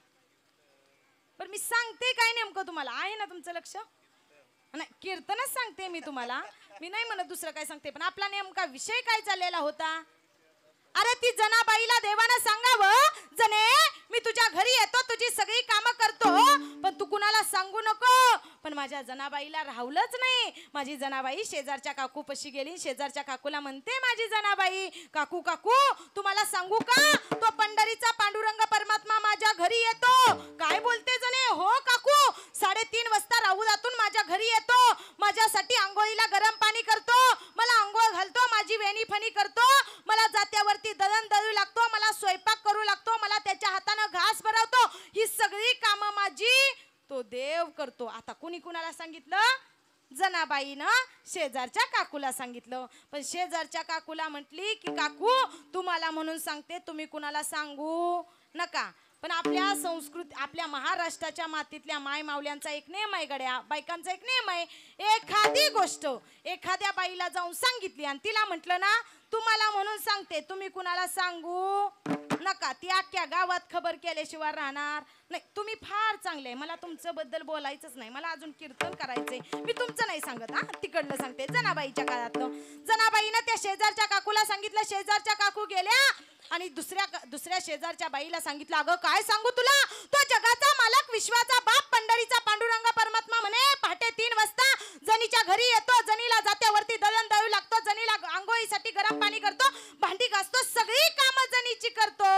पण मी सांगते काय नेमकं तुम्हाला, आहे ना तुमचं लक्ष? नाही, कीर्तनच सांगते मी तुम्हाला, मी नाही म्हणत दुसरं काय सांगते. पण आपला नेमका विषय काय चाललेला होता? अरे ती जनाबाईला देवानं सांगावं, जने मी तुझ्या घरी येतो, तुझी सगळी कामं करतो, पण तू कुणाला सांगू नको. पण माझ्या जनाबाईला राहवलंच नाही. माझी जनाबाई शेजारच्या काकू पशी गेली. शेजारच्या काकूला म्हणते माझी जनाबाई, काकू काकू तुम्हाला सांगू का, तो पंढरीचा पांडुरंग परमात्मा माझ्या घरी येतो. काय बोलते जने? हो काकू, 3:30 वाजता राहुदातून माझ्या घरी येतो, माझ्यासाठी आंघोळीला गरम पाणी करतो, मला आंघोळ घालतो, माझी वेणी फणी करतो, मला जात्यावरती दळण दळू लागतो, मला स्वयंपाक करू लागतो, मला त्याच्या हातानं घास भरवतो. ही सगळी कामं माझी तो देव करतो. आता कुणी कुणाला सांगितलं? जनाबाईनं शेजारच्या काकूला सांगितलं. पण शेजारच्या काकूला म्हटली की काकू तुम्हाला म्हणून सांगते, तुम्ही कुणाला सांगू नका. पण आपल्या संस्कृती, आपल्या महाराष्ट्राच्या मातीतल्या माय मावल्यांचा एक नियम आहे गड्या, बायकांचा एक नियम आहे. एखादी गोष्ट एखाद्या बाईला जाऊन सांगितली आणि तिला म्हटलं ना तुम्हाला म्हणून सांगते, तुम्ही कुणाला सांगू नका, ती अख्ख्या गावात खबर केल्याशिवाय राहणार नाही. तुम्ही फार चांगले आहे, मला तुमचं बद्दल बोलायचंच नाही, मला अजून कीर्तन करायचंय. मी तुमचं नाही सांगत, हा तिकडलं सांगते. जनाबाईच्या काळातलं. जनाबाईनं त्या शेजारच्या काकूला सांगितलं. शेजारच्या काकू गेल्या आणि दुसऱ्या शेजारच्या बाईला सांगितलं, अगं काय सांगू तुला, तो जगाचा मालक विश्वाचा बाप पंढरीचा पांडुरंग परमात्मा म्हणे पहाटे 3 वाजता जनीच्या घरी येतो, जनीला जात्यावरती दळण दळू लागतो, जनीला आंघोळीसाठी गरम पाणी करतो, भांडी घासतो, सगळी कामं जनीची करतो.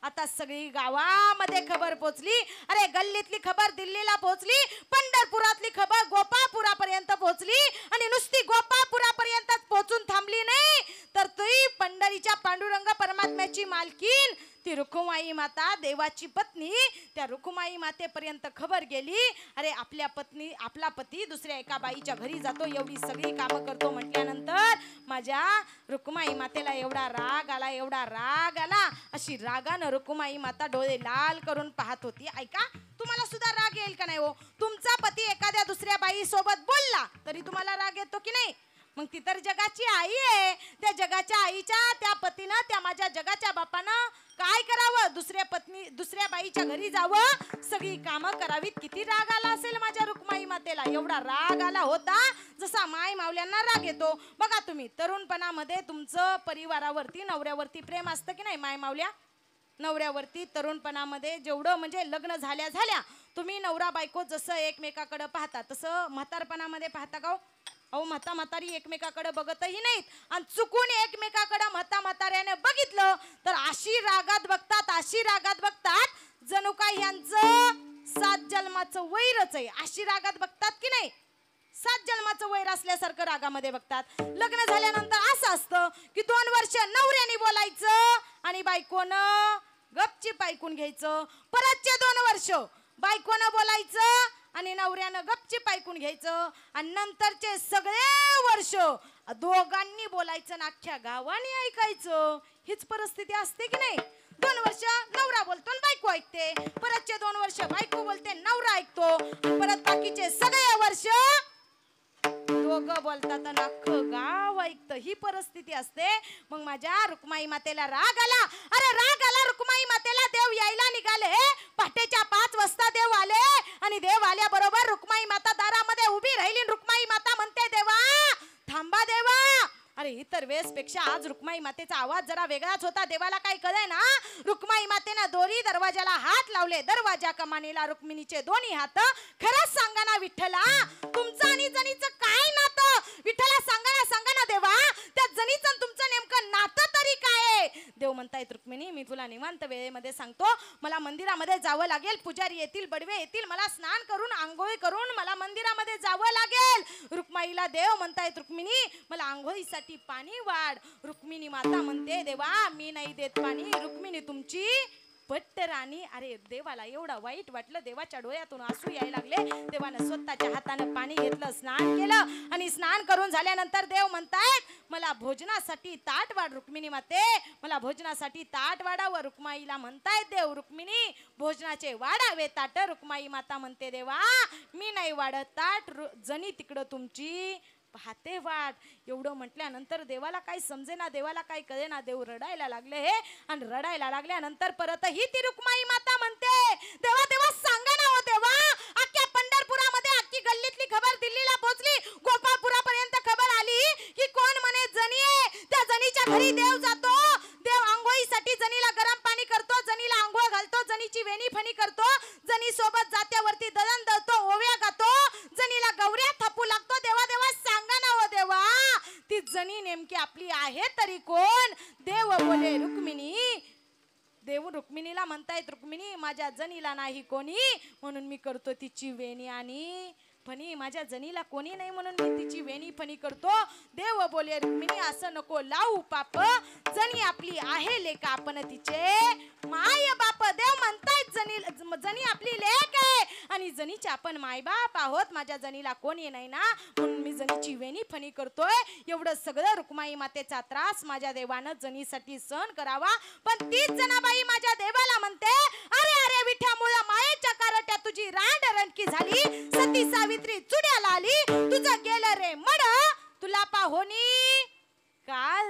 आता सगळी गावामध्ये खबर पोहोचली. अरे गल्लीतली खबर दिल्लीला पोहोचली, पंढरपुरातली खबर गोपापुरापर्यंत पोहोचली आणि नुसती गोपापुरापर्यंतच पोहोचून थांबली नाही, तर ती पंढरीच्या पांडुरंग परमात्म्याची मालकीन ती रुक्माई माता, देवाची पत्नी, त्या रुक्माई मातेपर्यंत खबर गेली. अरे आपला पती दुसऱ्या एका बाईच्या घरी जातो, एवढी सगळी कामं करतो म्हटल्यानंतर माझ्या रुक्माई मातेला एवढा राग आला, अशी रागानं रुक्माई माता डोळे लाल करून पाहत होती. ऐका, तुम्हाला सुद्धा राग येईल का नाही हो? तुमचा पती एखाद्या दुसऱ्या बाई सोबत बोलला तरी तुम्हाला राग येतो की नाही? मग ती तर जगाची आई आहे. त्या जगाच्या आईच्या त्या पतीनं, त्या माझ्या जगाच्या बापानं काय करावं? दुसऱ्या बाईच्या घरी जावं, सगळी कामं करावीत. किती राग आला असेल माझ्या रुक्माई मातेला. एवढा राग आला होता जसा माय मावल्यांना राग येतो. बघा तुम्ही, तरुणपणामध्ये तुमचं परिवारावरती, नवऱ्यावरती प्रेम असतं की नाही माय मावल्या? नवऱ्यावरती तरुणपणामध्ये जेवढं म्हणजे लग्न झाल्या तुम्ही नवरा बायको जसं एकमेकाकडे पाहता तसं म्हातारपणामध्ये पाहता का? अहो म्हातारी एकमेकाकडे बघतही नाहीत आणि चुकून एकमेकाकडे म्हाताऱ्याने बघितलं तर अशी रागात बघतात जणू काय ह्यांचं 7 जन्माचं वैरच आहे. अशी रागात बघतात की नाही? 7 जन्माचं वैर असल्यासारखं रागामध्ये बघतात. लग्न झाल्यानंतर असं असतं की 2 वर्ष नवऱ्याने बोलायचं आणि बायकोनं गपचीप ऐकून घ्यायचं. परतचे 2 वर्ष बायकोनं बोलायचं आणि नवऱ्यानं गपचीप ऐकून घ्यायचं आणि नंतरचे सगळे वर्ष दोघांनी बोलायचं, अख्ख्या गावाने ऐकायचं. हीच परिस्थिती असते की नाही? 2 वर्ष नवरा बोलतो आणि बायको ऐकते, परतचे 2 वर्ष बायको बोलते, नवरा ऐकतो, परत बाकीचे सगळे वर्ष दोघं बोलतात आणि अख्खं गाव ऐकतं. ही परिस्थिती असते. मग माझ्या रुक्माई मातेला राग आला. अरे राग आला रुक्माई मातेला. देव यायला निघाले, पहाटेच्या 5 वाजता देव आले आणि देव आल्याबरोबर रुक्माई माता दारामध्ये उभी राहिली. रुक्माई माता म्हणते, देवा थांबा देवा. अरे इतर वेळेसपेक्षा आज रुक्माई मातेचा आवाज जरा वेगळाच होता. देवाला काही कळे ना. रुक्माई मातेनं दोरी दरवाजाला हात लावले. दरवाजा कमानीला रुक्मिणीचे 2 हात. खरंच सांगा ना विठ्ठला, तुमचं आणि जणीचं काय नातं? विठ्ठला सांगा ना देवा, त्या जणीचं तुमचं नेमकं नातं तरी काय आहे? देव देव म्हणतायत रुक्मिणी मी तुला निवांत वेळेमध्ये सांगतो, मला मंदिरामध्ये जावं लागेल, पुजारी येतील, बडवे येतील, मला स्नान करून आंघोळी करून मला मंदिरामध्ये जावं लागेल. रुक्माईला देव म्हणतायत रुक्मिणी मला आंघोळीसाठी पाणी वाढ. रुक्मिणी माता म्हणते देवा मी नाही देत पाणी. रुक्मिणी तुमची पट्ट राणी. अरे देवाला एवढा वाईट वाटलं, देवाच्या डोळ्यातून आसू यायला लागले. देवानं स्वतःच्या हातानं पाणी घेतलं, स्नान केलं आणि स्नान करून झाल्यानंतर देव म्हणतायत मला भोजनासाठी ताट वाढ. रुक्मिणी माते मला भोजनासाठी ताट वाढावं. रुक्माईला म्हणतायत देव रुक्मिणी भोजनाचे वाढावे ताट. रुक्माई माता म्हणते देवा मी नाही वाढत ताट, जणी तिकडं तुमची पाहते वाट. एवढं म्हटल्यानंतर देवाला काही समजेना, देवाला काही कळेना. देव रडायला लागले हे आणि रडायला लागल्यानंतर परतही ती रुक्माई माता म्हणते देवा देवा सांगा ना हो देवा, अख्ख्या पंढरपुरामध्ये अख्खी गल्लीतली खबर दिल्लीला पोहोचली, गोपाळपुरापर्यंत खबर आली की कोण म्हणे जणी आहे. त्या जणीच्या घरी देव जातो, देव आंघोळीसाठी जणीला गरम पाणी करतो, जणीला आंघोळ घालतो, जणीची वेणी फणी करतो, जणी सोबत जात्यावरती दळण दळतो, ओव्या गातो, जणीला गौऱ्या थापू लागतो. देवा देवा सांगा ना हो देवा ती जणी नेमकी आपली आहे तरी कोण. देव बोले रुक्मिणी. देव रुक्मिणीला म्हणतायत रुक्मिणी माझ्या जणीला नाही कोणी म्हणून मी करतो तिची वेणी आणि फणी. माझ्या जणीला कोणी नाही म्हणून मी तिची वेणी फणी करतो. देव बोले रुक्मिणी असं नको लावू पाप, जणी आपली आहे लेक आपण तिचे माय बाप. देव म्हणतायत जणी आपली लेक आहे आणि जणीचे आपण मायबाप आहोत. माझ्या जणीला कोणी नाही ना म्हणून मी जणीची वेणी फणी करतोय. एवढं सगळं रुक्माई मातेचा त्रास माझ्या देवानं जणीसाठी सहन करावा. पण तीच जनाबाई माझ्या देवाला म्हणते अरे अरे विठ्यामुळं मायेच्या कारट्या तुझी रांडरणकी झाली, सती सावित्री चुड्याला आली, तुझं गेलं रे मड तुला पाहोनी काळ.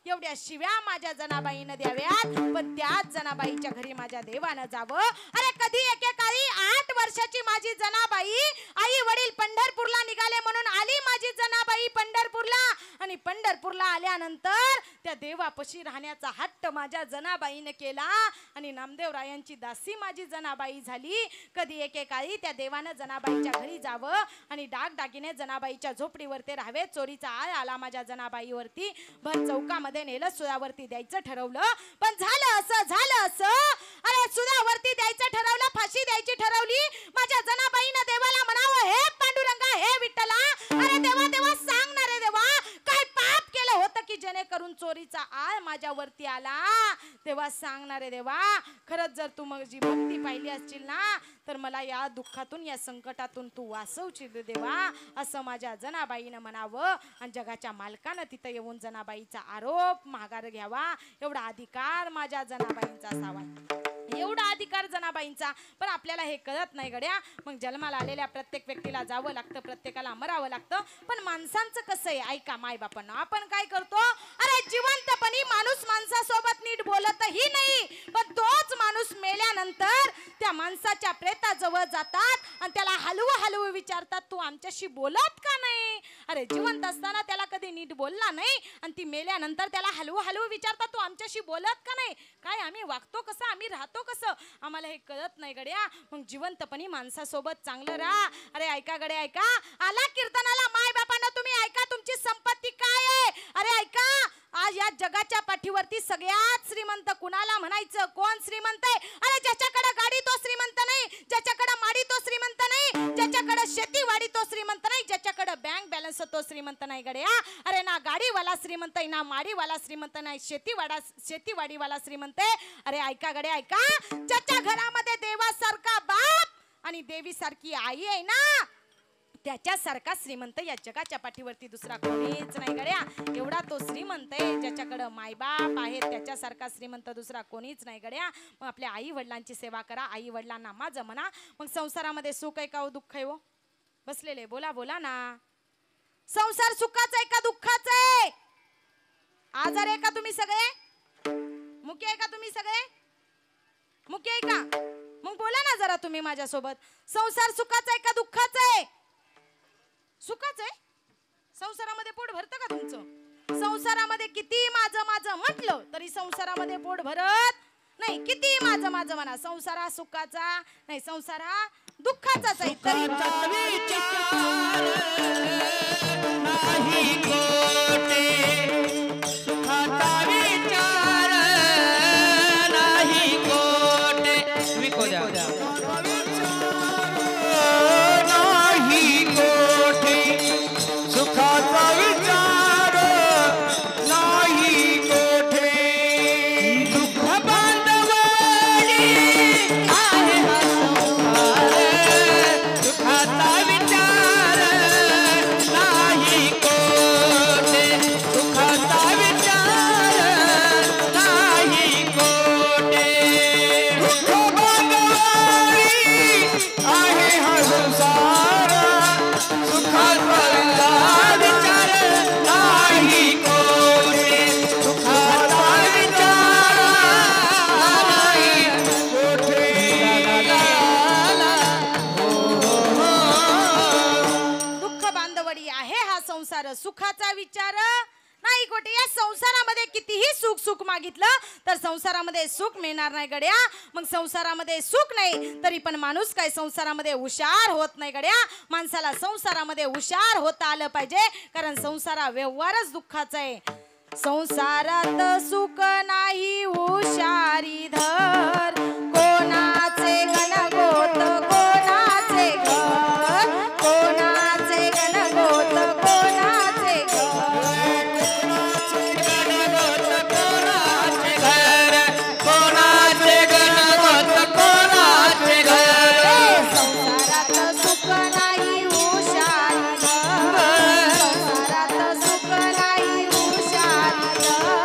एवढ्या शिव्या माझ्या जनाबाईनं द्याव्यात, पण त्याच जनाबाईच्या घरी माझ्या देवानं जावं. अरे कधी एकेकाळी 8 वर्षाची माझी जनाबाई, आई वडील पंढरपूरला निघाले म्हणून आली माझी जनाबाई पंढरपूरला. आणि पंढरपूरला आल्यानंतर त्या देवापाशी राहण्याचा हट्ट माझ्या जनाबाईने केला आणि नामदेवरायांची दासी माझी जनाबाई झाली. कधी एकेकाळी त्या देवानं जनाबाईच्या घरी जावं आणि डागडागिने जनाबाईच्या झोपडीवरती राहावे. चोरीचा आळ आला माझ्या जनाबाईवरती, भर चौकामध्ये नेलं, सुरावरती द्यायचं ठरवलं. पण झालं असं अरे सुरावरती द्यायचं ठरवलं, फाशी द्यायची ठरवली. माझ्या जनाबाईनं देवाला म्हणावं हे पांडुरंगा हे विठ्ठला, अरे देवा देवा सांग ना रे देवा काय पाप केलं होतं की जेणेकरून चोरीचा आळ माझ्यावरती आला. देवा सांग ना रे देवा, खरंच जर तू माझी भक्ती पाहिली असशील ना तर मला या दुःखातून या संकटातून तू वाचवशील देवा, असं माझ्या जनाबाईनं म्हणावं. आणि जगाच्या मालकानं तिथं येऊन जनाबाईचा आरोप माघार घ्यावा. एवढा अधिकार माझ्या जनाबाईंचा असावा, एवढा अधिकार जनाबाईंचा. पण आपल्याला हे कळत नाही गड्या. मग जन्माला आलेल्या प्रत्येक व्यक्तीला जावं लागतं, प्रत्येकाला मरावं लागतं. पण माणसांचं कसं आहे ऐका मायबापांना, आपण काय करतो अरे जिवंतपणी माणूस माणसासोबत नीट बोलतही नाही, पण तोच माणूस मेल्यानंतर त्या माणसाच्या प्रेताजवळ जातात आणि त्याला हलवू विचारतात तू आमच्याशी बोलत का नाही. अरे जिवंत असताना त्याला कधी नीट बोलला नाही आणि ती मेल्यानंतर त्याला हलवू विचारतात तू आमच्याशी बोलत का नाही. काय आम्ही वागतो कसं, आम्ही राहतो कसं, आम्हाला हे कळत नाही गड्या. मग जिवंतपणी माणसासोबत चांगलं राहा. अरे ऐका गड्या ऐका, आला कीर्तनाला माय बापांना तुम्ही ऐका तुमची संपत्ती काय आहे. अरे ऐका आज या जगाच्या पाठीवरती सगळ्यात श्रीमंत कुणाला म्हणायचं, कोण श्रीमंत आहे. अरे ज्याच्याकडे गाडी तो श्रीमंत नाही, ज्याच्याकडे माडी तो श्रीमंत नाही, ज्याच्याकडे शेतीवाडी तो श्रीमंत नाही, ज्याच्याकडे बँक बॅलन्स तो श्रीमंत नाही गड्या. अरे ना गाडीवाला श्रीमंत आहे, ना माडीवाला श्रीमंत नाही, शेतीवाडीवाला श्रीमंत आहे. अरे ऐका गड्या ऐका, ज्याच्या घरामध्ये देवासारखा बाप आणि देवीसारखी आई आहे ना त्याच्यासारखा श्रीमंत या जगाच्या पाठीवरती दुसरा कोणीच नाही गड्या. एवढा तो श्रीमंत आहे, ज्याच्याकडे मायबाप आहेत त्याच्यासारखा श्रीमंत दुसरा कोणीच नाही गड्या. मग आपल्या आई वडिलांची सेवा करा, आई वडिलांना माझं म्हणा. मग संसारामध्ये सुख आहे का हो दुःख आहे हो. बसलेले बोला बोला ना, संसार सुखाचा आहे का दुःखाचा आहे. आजार आहे का तुम्ही सगळे, मुके आहे का तुम्ही सगळे, मुके आहे का. मग बोला ना जरा तुम्ही माझ्यासोबत, संसार सुखाचा आहे का दुःखाचा आहे. सुखाच आहे. संसारामध्ये पोट भरतं का तुमचं. संसारामध्ये किती माझं माझं म्हटलं तरी संसारामध्ये पोट भरत नाही. किती माझं माझं म्हणा, संसार हा सुखाचा नाही, संसार हा दुःखाचाच आहे. तरी नाही कोटे सुखाचा विचार सुखाचा विचार नाही कोटे. या संसारामध्ये कितीही सुख सुख मागितलं तर संसारामध्ये सुख मिळणार नाही गड्या. मग संसारामध्ये सुख नाही तरी पण माणूस काय संसारामध्ये हुशार होत नाही गड्या. माणसाला संसारामध्ये हुशार होता आलं पाहिजे, कारण संसारा व्यवहारच दुःखाचा आहे. संसारात सुख नाही हुशारी धर, कोणाचे गणगोत कोणाचे घर, कोणाचे गणगोत कोणाचे घर, कोणाचे गणगोत कोणाचे घर. संसारात सुख नाही हुशारी धर, संसारात सुख नाही हुशारी धर,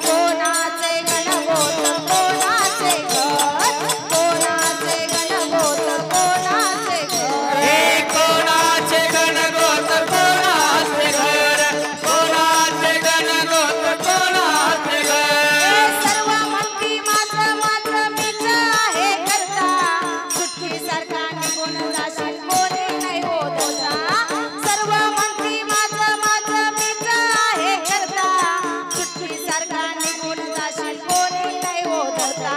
कोणाचे गणगोत कोणाचे घर, कोणाचे गणगोत कोणाचे घर. हे कोणाचे गणगोत कोणाचे घर, कोणाचे गणगोत कोणाचे घर. सर्व म्हणती माझं माझं मीच आहे करता, सुटकीसारखा निघून जाशील कोणी नाही होत होता. सर्व म्हणती माझं माझं मीच आहे करता, सुटकीसारखा निघून जाशील कोणी नाही होत होता.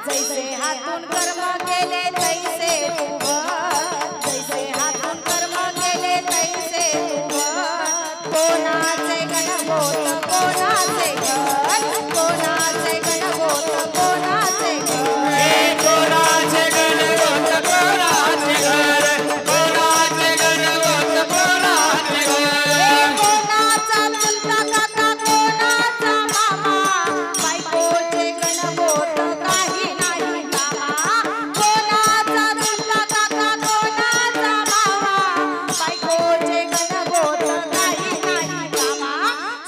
जैसे हातून कर्म केले तैसे तू भर, जैसे हातून कर्म केले तैसे तू भर, कोणाचे गणगोत कोणाचे घर, कोणाचे गणगोत कोणाचे घर. हे कोणाचे गणगोत कोणाचे घर, कोणाचे गणगोत कोणाचे घर. कोणाचा चुलता काका कोणाचा मामा, बायकोचे गणगोत काही नाही कामा. कोणाचा चुलता काका कोणाचा मामा, बायकोचे गणगोत काही नाही कामा.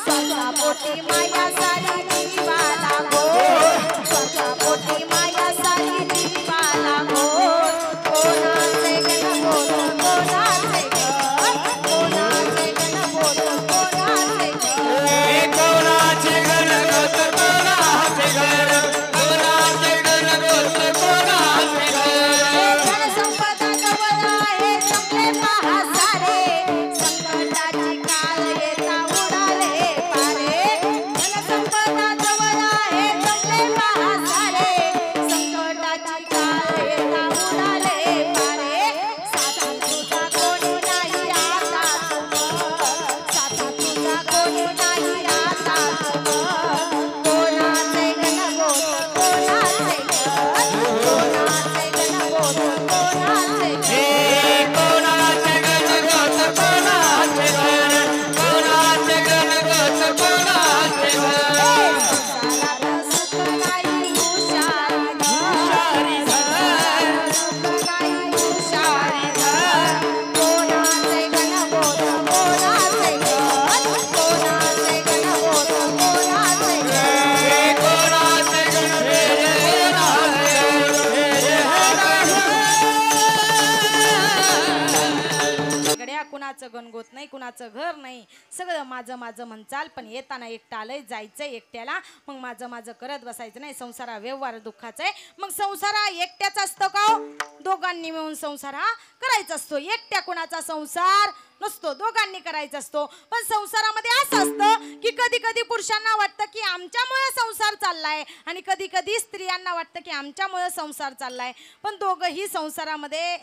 स्वतः पोटी माया सारी जीवाला गोड, स्वतः पोटी माया सारी जीवाला गोड, कोणाचे गणगोत कोणाचे घर, कोणाचे गणगोत कोणाचे घर. हे कोणाचे गणगोत कोणाचे घर, कोणाचे गणगोत कोणाचे घर. धनसंपदा जवळ आहे जमले पहा सारे, संकटाची काळ येता उडाले पारे. धनसंपदा जवळ आहे जमले पहा सारे, संकटाची काळ येता उडाले पारे. साथा तुझा कोणी नाही आता तुझं, साथा तुझा कोणी नाही आता तुझं, कोणाचे गणगोत कोणाचे घर, कोणाचे गणगोत कोणाचे घर. हे कोणाचे गणगोत कोणाचे घर, कोणाचे गणगोत कोणाचे घर. संसारात सुख नाही हुशारी धर, संसारात सुख नाही हुशारी धर, कोणाचे गणगोत कोणाचे घर, कोणाचे गणगोत कोणाचे घर. हे कोणाचे गड्या कुणाचं गणगोत नाही, कुणाचं घर नाही, सगळं माझं माझं म्हणचाल. पण येताना एकटा आलंय, जायचंय एकट्याला, मग माझं माझं करत बसायचं नाही. संसारा व्यवहार दुःखाचा आहे. मग संसार हा एकट्याचा असतो का हो? दोघांनी मिळून संसार हा करायचा असतो. एकट्या कुणाचा संसार नसतो, दोघांनी करायचा असतो. पण संसारामध्ये असं असतं की कधी कधी पुरुषांना वाटतं की आमच्यामुळे संसार चाललाय, आणि कधी कधी स्त्रियांना वाटतं की आमच्यामुळे संसार चाललाय. पण दोघंही संसारामध्ये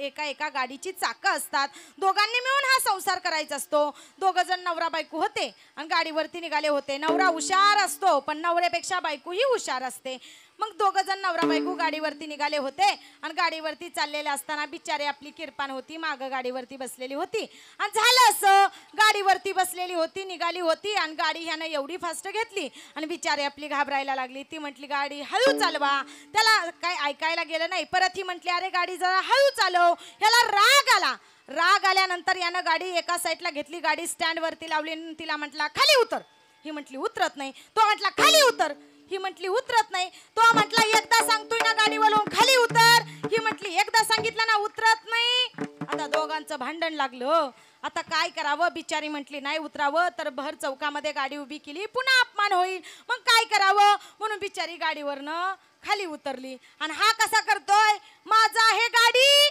एका एका गाडीची चाकं असतात. दोघांनी मिळून हा संसार करायचा असतो. दोघं जण नवरा बायको होते आणि गाडीवरती निघाले होते. नवरा हुशार असतो, पण नवऱ्यापेक्षा बायकोही हुशार असते. मग दोघं जण नवरा बायको गाडीवरती निघाले होते आणि गाडीवरती चाललेले असताना बिचारी आपली किरपान होती, मागं गाडीवरती बसलेली होती. आणि झालं असं, गाडीवरती बसलेली होती, निघाली होती आणि गाडी ह्यानं एवढी फास्ट घेतली आणि बिचारी आपली घाबरायला लागली. ती म्हटली गाडी हळू चालवा. त्याला काय ऐकायला गेलं नाही. परत ही म्हटली अरे गाडी जरा हळू चालव. ह्याला राग आला. राग आल्यानंतर यानं गाडी एका साईडला घेतली, गाडी स्टँडवरती लावली. तिला म्हटला खाली उतर. ही म्हटली उतरत नाही. तो म्हटला खाली उतर. ही म्हटली उतरत नाही. तो म्हटला एकदा सांगतोय ना गाडीवरून खाली उतर. ही म्हटली एकदा सांगितलं ना उतरत नाही. आता दोघांचं भांडण लागलं. आता काय करावं? बिचारी म्हटली नाही उतरावं तर भर चौकामध्ये गाडी उभी केली, पुन्हा अपमान होईल. मग काय करावं? म्हणून बिचारी गाडीवरनं खाली उतरली. आणि हा कसा करतोय? माझं आहे गाडी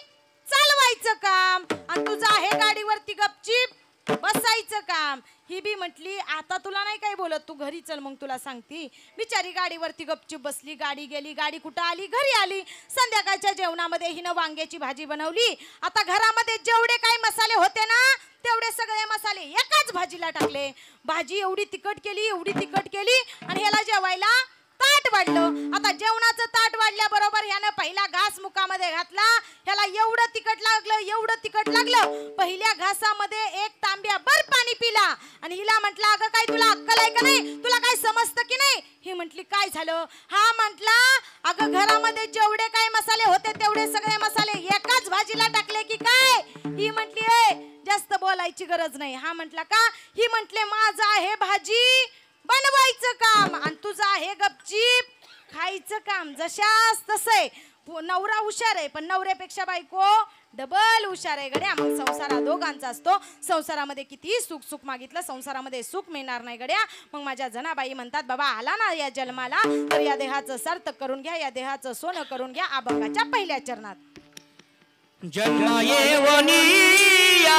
चालवायचं काम आणि तुझं आहे गाडीवरती गपचीप बसायचं काम. ही बी म्हटली आता तुला नाही काय बोलत, तू घरी चल मग तुला सांगती. बिचारी गाडीवरती गपचूप बसली. गाडी गेली. गाडी कुठं आली? घरी आली. संध्याकाळच्या जेवणामध्ये हिनं वांग्याची भाजी बनवली. आता घरामध्ये जेवढे काही मसाले होते ना तेवढे सगळे मसाले एकाच भाजीला टाकले. भाजी एवढी तिखट केली, एवढी तिखट केली आणि ह्याला जेवायला ताट वाढलं. आता जेवणाचं ताट वाढल्याबरोबर ह्यानं पहिला घास मुखामध्ये घातला. ह्याला एवढं तिखट लागलं, एवढं तिखट लागलं. पहिल्या घासामध्ये एक तांब्याभर पाणी पिला आणि हिला म्हटलं अगं काय तुला अक्कल आहे का नाही? तुला काय समजतं की नाही? ही म्हटली काय झालं? हा म्हटला अगं घरामध्ये जेवढे काही मसाले होते तेवढे सगळे मसाले एकाच भाजीला टाकले की काय? ही म्हटली ए जास्त बोलायची गरज नाही. हा म्हटला का? ही म्हटले माझं आहे भाजी बनवायचं काम आणि तुझं आहे गपचीप खायचं काम. जशास तसंय. नवरा हुशार आहे पण नवऱ्यापेक्षा बायको डबल हुशार आहे गड्या. मग संसार दोघांचा असतो. संसारामध्ये कितीही सुख सुख मागितलं संसारामध्ये सुख मिळणार नाही गड्या. मग माझ्या जनाबाई म्हणतात बाबा आला ना या जन्माला तर या देहाचं सार्थक करून घ्या, या देहाचं सोनं करून घ्या. अभंगाच्या पहिल्या चरणात जन्म येवनिया,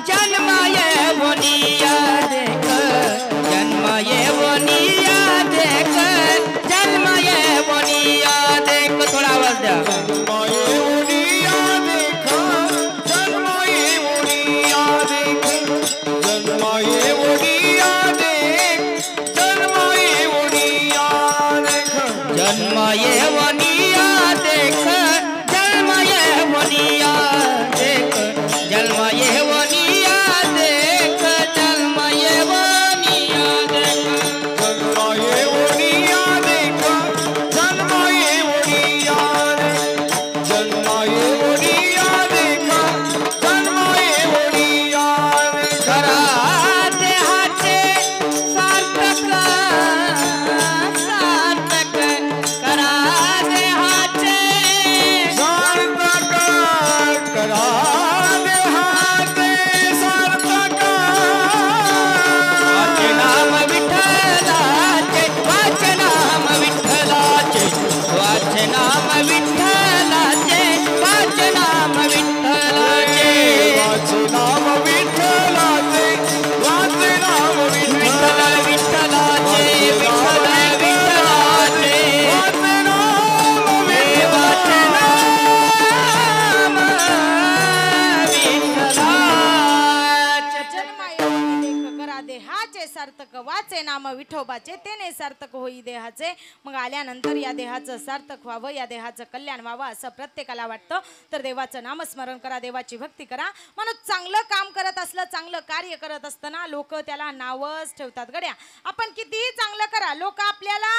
जन्म येवनिया देख, जन्म येवनिया देख, जन्म येवनिया देख. थोडा आवाज द्या. जन्म येवनिया देख, जन्म येवनिया देख, जन्म येवनिया देख, जन्म येवनिया देख, जन्म येवनिया देख, जन्म येवनिया देख, जन्म येवनिया देख, जन्म येवनिया देख, जन्म येवनिया देख, जन्म येवनिया देख, जन्म येवनिया देख, जन्म येवनिया देख. करा देहाचे सार्थक, सार्थक करा देहाचे सार्थक, करा देहाचे सार्थक. वाचे नाम विठ्ठलाचे, वाचे नाम विठ्ठलाचे, वाचे नाम विठ्ठलाचे, वाचे नाम विठ्ठलाचे, वाचे नाम विठ्ठलाचे, वाचे नाम विठ्ठल विठ्ठलाचे, विठ्ठल विठ्ठलाचे, वाचे नाम विठ्ठलाचे, जन्मायेवनी करा देहाचे सार्थक, वाचे नाम विठोबाचे तेने सार्थक होई देहाचे. मग आल्यानंतर या देहाचं सार्थक व्हावं, या देहाचं कल्याण व्हावं असं प्रत्येकाला वाटतं. तर देवाचं नामस्मरण करा, देवाची भक्ती करा. म्हणून चांगलं काम करत असलं, चांगलं कार्य करत असताना लोक त्याला नावच ठेवतात गड्या. आपण कितीही चांगलं करा लोक आपल्याला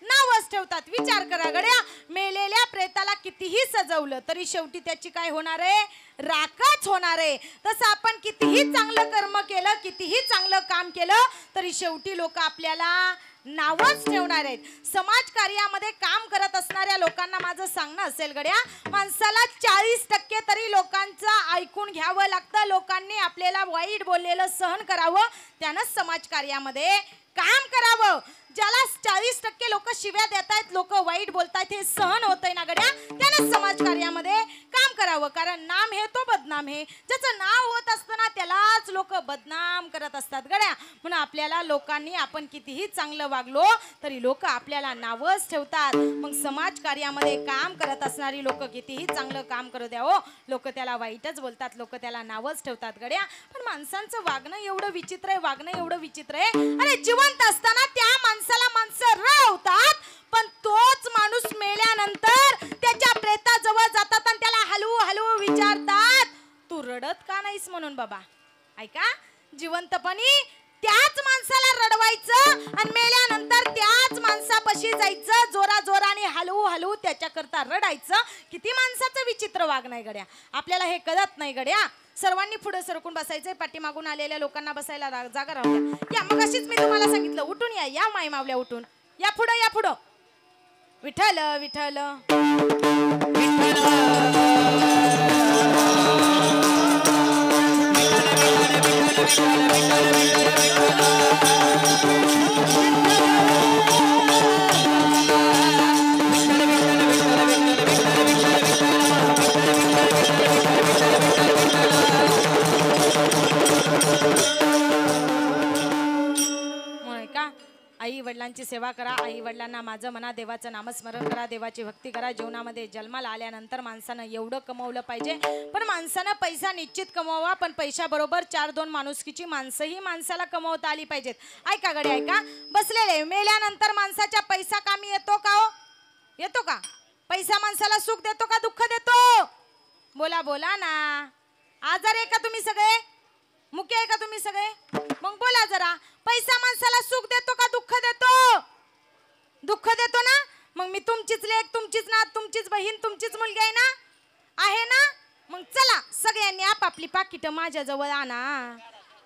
नावच ठेवतात. विचार करा गड्या, मेलेल्या प्रेताला कितीही सजवलं तरी शेवटी त्याची काय होणार आहे? राखच होणार आहे. तसं आपण कितीही चांगलं कर्म केलं, कितीही चांगलं काम केलं तरी शेवटी लोक आपल्याला नावच ठेवणार आहेत. समाज कार्यामध्ये काम करत असणाऱ्या लोकांना माझं सांगणं असेल गड्या, माणसाला 40% तरी लोकांचं ऐकून घ्यावं लागतं. लोकांनी आपल्याला वाईट बोललेलं सहन करावं, त्यानंच समाज कार्यामध्ये काम करावं. ज्याला 40% लोक शिव्या देत आहेत, लोक वाईट बोलतायत, हे सहन होतंय ना गड्या, त्याने समाज कार्यामध्ये काम करावं. कारण नाम हे तो बदनाम हे, ज्याचं नाव होत असतं ना त्यालाच लोक बदनाम करत असतात गड्या. म्हणून आपल्याला लोकांनी आपण कितीही चांगलं वागलो तरी लोक आपल्याला नावच ठेवतात. मग समाज कार्यामध्ये काम करत असणारी लोक कितीही चांगलं काम करू द्या हो, लोक त्याला वाईटच बोलतात, लोक त्याला नावच ठेवतात गड्या. पण माणसांचं वागणं एवढं विचित्र आहे, वागणं एवढं विचित्र आहे. अरे जिवंत असताना त्या माणसाला माणसं रवतात, पण तोच माणूस मेल्यानंतर त्याच्या प्रेताजवळ जातात आणि त्याला हलवू हलवू विचारतात तू रडत का नाहीस म्हणून. बाबा ऐका, जिवंतपणी त्याच माणसाला रडवायचं आणि मेल्यानंतर त्याच माणसापाशी जायचं, जोरा जोराने हलवू हलवू त्याच्याकरता रडायचं. किती माणसाचं विचित्र वागणं आहे गड्या, आपल्याला हे कळत नाही गड्या. सर्वांनी पुढे सरकून बसायचंय, पाठीमागून आलेल्या लोकांना बसायला जागा राहू द्या. या मग अशीच मी तुम्हाला सांगितलं, उठून या, या माई मावल्या उठून या, पुढं या, पुढं. विठ्ठल विठ्ठल करा, आई वडिलांची सेवा करा, आई वडिलांना माझं म्हणा, देवाचं नामस्मरण करा, देवाची भक्ती करा. जीवनामध्ये जन्माला आल्यानंतर माणसानं एवढं कमवलं पाहिजे, पण माणसानं पैसा निश्चित कमवावा, पण पैशाबरोबर 4-2 माणुसकीची माणसंही माणसाला कमवता आली पाहिजेत. ऐका गडे ऐका, बसलेले मेल्यानंतर माणसाच्या पैसा कामी येतो का हो? येतो का? पैसा माणसाला सुख देतो का दुःख देतो? बोला बोला ना. आजार आहे का तुम्ही सगळे? मुके आहे का तुम्ही सगळे? मग बोला जरा. पैसा माणसाला सुख देतो का दुःख देतो? दुःख देतो ना. मग मी तुमचीच लेक, तुमचीच नात, तुमचीच बहीण, तुमचीच मुलगी आहे ना, आहे ना. मग चला सगळ्यांनी आपापली पाकिटं माझ्या जवळ आणा,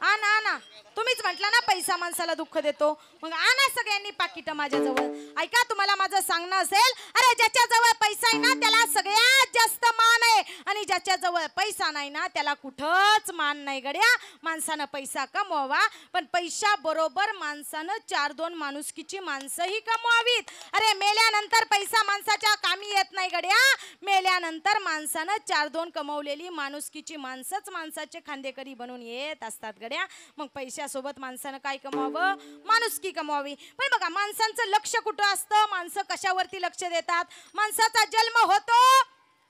आणा आणा. तुम्हीच म्हटलं ना पैसा माणसाला दुःख देतो, मग आणा सगळ्यांनी पाकिटं माझ्या जवळ. ऐका, तुम्हाला माझं सांगणं असेल, अरे ज्याच्या जवळ पैसा आहे ना त्याला सगळ्यात जास्त मान आहे, आणि ज्याच्या जवळ पैसा नाही ना त्याला कुठंच मान नाही गड्या. माणसानं पैसा कमवावा, पण पैसा बरोबर माणसानं 4-2 माणुसकीची माणसंही कमवावीत. अरे मेल्यानंतर पैसा माणसाच्या कामी येत नाही गड्या. मेल्यानंतर माणसानं 4-2 कमवलेली माणुसकीची माणसंच माणसाचे खांदेकरी बनून येत असतात गड्या. मग पैशासोबत माणसानं काय कमवावं? माणुसकी कमवावी. पण बघा माणसांचं लक्ष कुठं असतं? माणसं कशावरती लक्ष देतात? माणसाचा जन्म होतो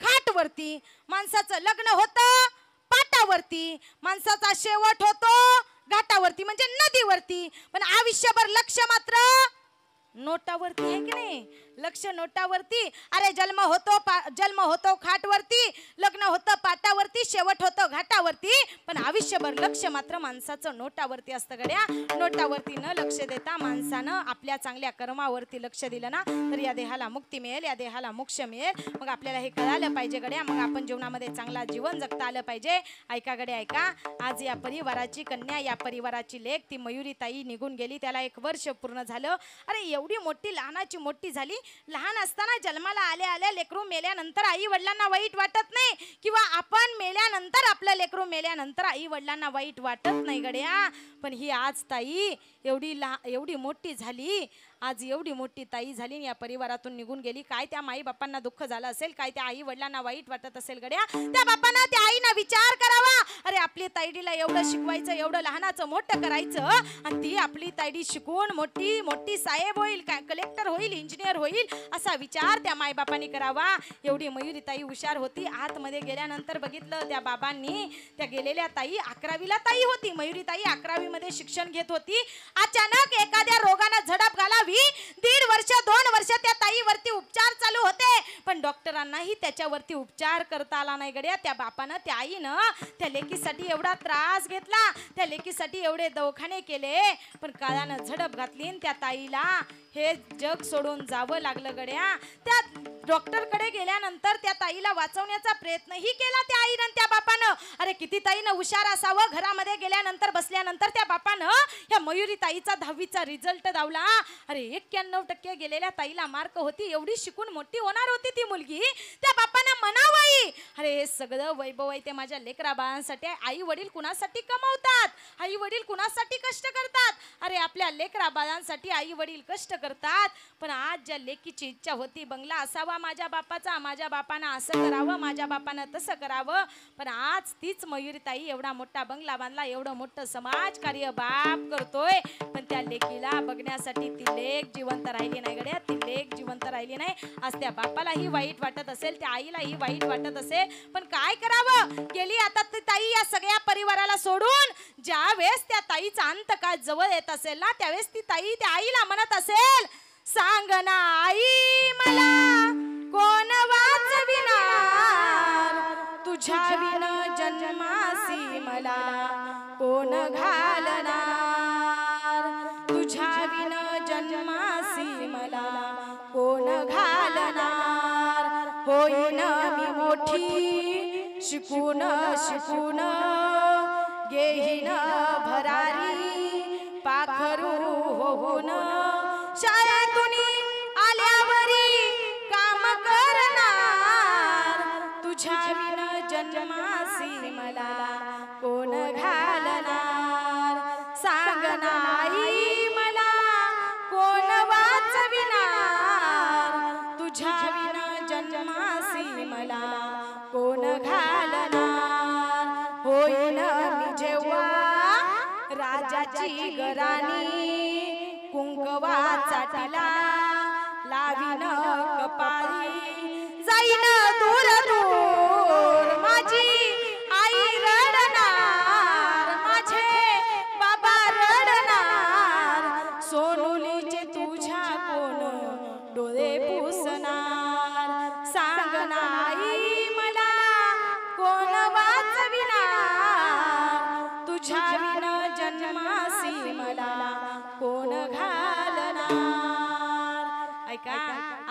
खाटवरती, माणसाचं लग्न होतं पाटावरती, माणसाचा शेवट होतो घाटावरती म्हणजे नदीवरती, पण आयुष्यभर लक्ष मात्र नोटावरती आहे की नाही? लक्ष नोटावरती. अरे जन्म होतो खाटवरती, लग्न होतं पाटावरती, शेवट होतं घाटावरती, पण आयुष्यभर लक्ष मात्र माणसाचं नोटावरती असतं गड्या. नोटावरती न लक्ष देता माणसानं आपल्या चांगल्या कर्मावरती लक्ष दिलं ना तर या देहाला मुक्ती मिळेल, या देहाला मोक्ष मिळेल. मग आपल्याला हे कळालं पाहिजे गड्या. मग आपण जीवनामध्ये चांगला जीवन जगता आलं पाहिजे. ऐका गड्या ऐका, आज या परिवाराची कन्या, या परिवाराची लेक ती मयुरी ताई निघून गेली. त्याला 1 वर्ष पूर्ण झालं. अरे एवढी मोठी लहानाची मोठी झाली. लहान असताना जन्माला आल्या आल्या लेकरू मेल्यानंतर आई वडिलांना वाईट वाटत नाही, किंवा आपण मेल्यानंतर आपलं लेकरू मेल्यानंतर आई वडिलांना वाईट वाटत नाही गड्या. पण ही आज ताई एवढी मोठी झाली, आज एवढी मोठी ताई झाली, या परिवारातून निघून गेली. काय त्या माई बापांना दुःख झालं असेल, काय त्या आई वडिलांना वाईट वाटत असेल गड्या. त्या बापांना त्या आईना विचार करावा, अरे आपली ताईडीला एवढं शिकवायचं, एवढं लहानाचं मोठं करायचं, आणि ती आपली ताईडी शिकून मोठी मोठी साहेब होईल, काय कलेक्टर होईल, इंजिनियर होईल, असा विचार त्या मायबापांनी करावा. एवढी मयुरी ताई हुशार होती. आतमध्ये गेल्यानंतर बघितलं त्या बाबांनी, त्या गेलेल्या ताई 11वीला ताई होती. मयुरी ताई 11वी शिक्षण घेत होती. अचानक एखाद्या रोगानं झडप घालावी, 1.5 वर्ष 2 वर्ष त्या ताईवरती उपचार चालू होते, पण डॉक्टरांनाही त्याच्यावरती उपचार करता आला नाही गड्या. त्या बापानं, त्या आईनं त्या लेकीसाठी एवढा त्रास घेतला, त्या लेकीसाठी एवढे दवाखाने केले, पण काळानं झडप घातली, त्या ताईला हे जग सोडून जावं लागलं गड्या. त्या डॉक्टरकडे गेल्यानंतर त्या ताईला वाचवण्याचा प्रयत्नही केला त्या आईनं त्या बापानं. अरे किती ताईनं हुशार असावं. घरामध्ये गेल्यानंतर बसल्यानंतर त्या बापानं ह्या मयुरी ताईचा 10वीचा रिझल्ट दावला. अरे 91% गेलेल्या ताईला मार्क होती. एवढी शिकून मोठी होणार होती ती मुलगी. त्या बापानं म्हणावं, अरे हे सगळं वैभव आहे ते माझ्या लेकरा बाळांसाठी. आई वडील कुणासाठी कमवतात? आई वडील कुणासाठी कष्ट करतात? अरे आपल्या लेकरा बाळांसाठी आई वडील कष्ट करतात. पण आज ज्या लेकीची इच्छा होती बंगला असावा माझ्या बापाचा, माझ्या बापानं असं करावं, माझ्या बापानं तसं करावं, पण आज तीच मयुरी ताई एवढा मोठा बंगला बांधला, एवढं मोठं समाज कार्य बाप करतोय, पण त्या लेकीला बघण्यासाठी ती लेक जिवंत राहिली नाही गड्या. ती लेक जिवंत राहिली नाही. आज त्या बापालाही वाईट वाटत असेल, त्या आईलाही वाईट वाटत असेल, पण काय करावं? गेली आता ती ताई या सगळ्या परिवाराला सोडून. ज्या वेळेस त्या ताईचा अंत काळ जवळ येत असेल ना, त्यावेळेस ती ताई त्या आईला म्हणत असेल, सांग ना आई मला कोण वाचविणार, तुझ्या विन जन्मासी मला कोण घालणार, तुझ्या विन जन्मासी मला कोण घालणार. होईन मी मोठी शिकून शिकून, घेईन भरारी पाखरू होऊन, शाळेतून आल्यावरी काम करणार, तुझ्या विन जन्मासी मला कोण घालणार. सांग ना आई मला कोण वाचविणार, तुझ्या विन जन्मासी मला कोण घालणार. होईन मी जेव्हा राजाची घराणी, चाटीला लावीन कपाळी जाईन दूर दूर माझी आई रडणार माझे बाबा रडणार सोनुलीचे तुझ्या कोण डोळे पुसणार सांग ना आई मला कोण वाचविणार तुझ्या विन जन्मासी मला कोण घालणार ऐका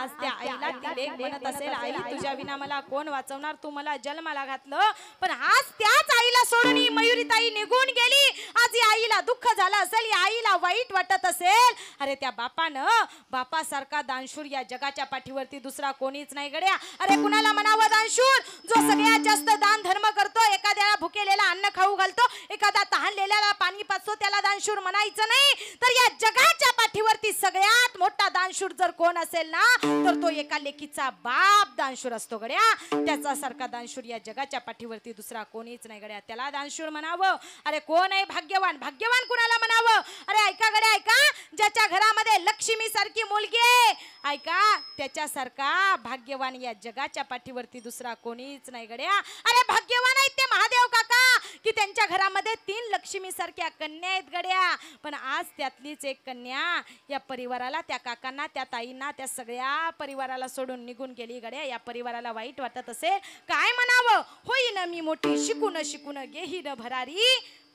आज त्या आईला ती लेक म्हणत असेल आई तुझ्या विना मला कोण वाचवणार तू मला जन्माला घातलं पण आज त्याच आईला सोडून ही मयुरीताई निघून गेली आज या आईला दुःख झालं असेल या आईला वाईट वाटत असेल अरे त्या बापानं बापासारखा दानशूर या जगाच्या पाठीवरती दुसरा कोणीच नाही गड्या अरे कुणाला म्हणावं दानशूर जो सगळ्यात जास्त दान धर्म करतो एखाद्याला भुकेलेला अन्न खाऊ घालतो एखादा तहानलेल्याला पाणी पाचतो त्याला दानशूर म्हणायचं नाही तर या जगाच्या पाठीवरती सगळ्यात मोठा दानशूर जर कोण असेल ना तर तो एका लेकीचा बाप दानशूर असतो गड्या त्याचा सारखा दानशूर या जगाच्या पाठीवरती दुसरा कोणीच नाही गड्या त्याला दानशूर म्हणावं अरे कोण आहे भाग्यवान भाग्यवान कुणाला म्हणावं अरे ऐका गड्या ऐका ज्याच्या घरामध्ये लक्ष्मी सारखी मुलगी आहे ऐका त्याच्यासारखा भाग्यवान या जगाच्या पाठीवरती दुसरा कोणीच नाही गड्या अरे भाग्यवान आहेत ते महादेव काका की त्यांच्या घरामध्ये 3 लक्ष्मी सारख्या कन्या आहेत गड्या पण आज त्यातलीच एक कन्या या परिवाराला त्या काकांना त्या ताईंना त्या सगळ्या परिवाराला सोडून निघून गेली गड्या या परिवाराला वाईट वाटत असेल काय म्हणावं होईन मी मोठी शिकून शिकून गेहीन भरारी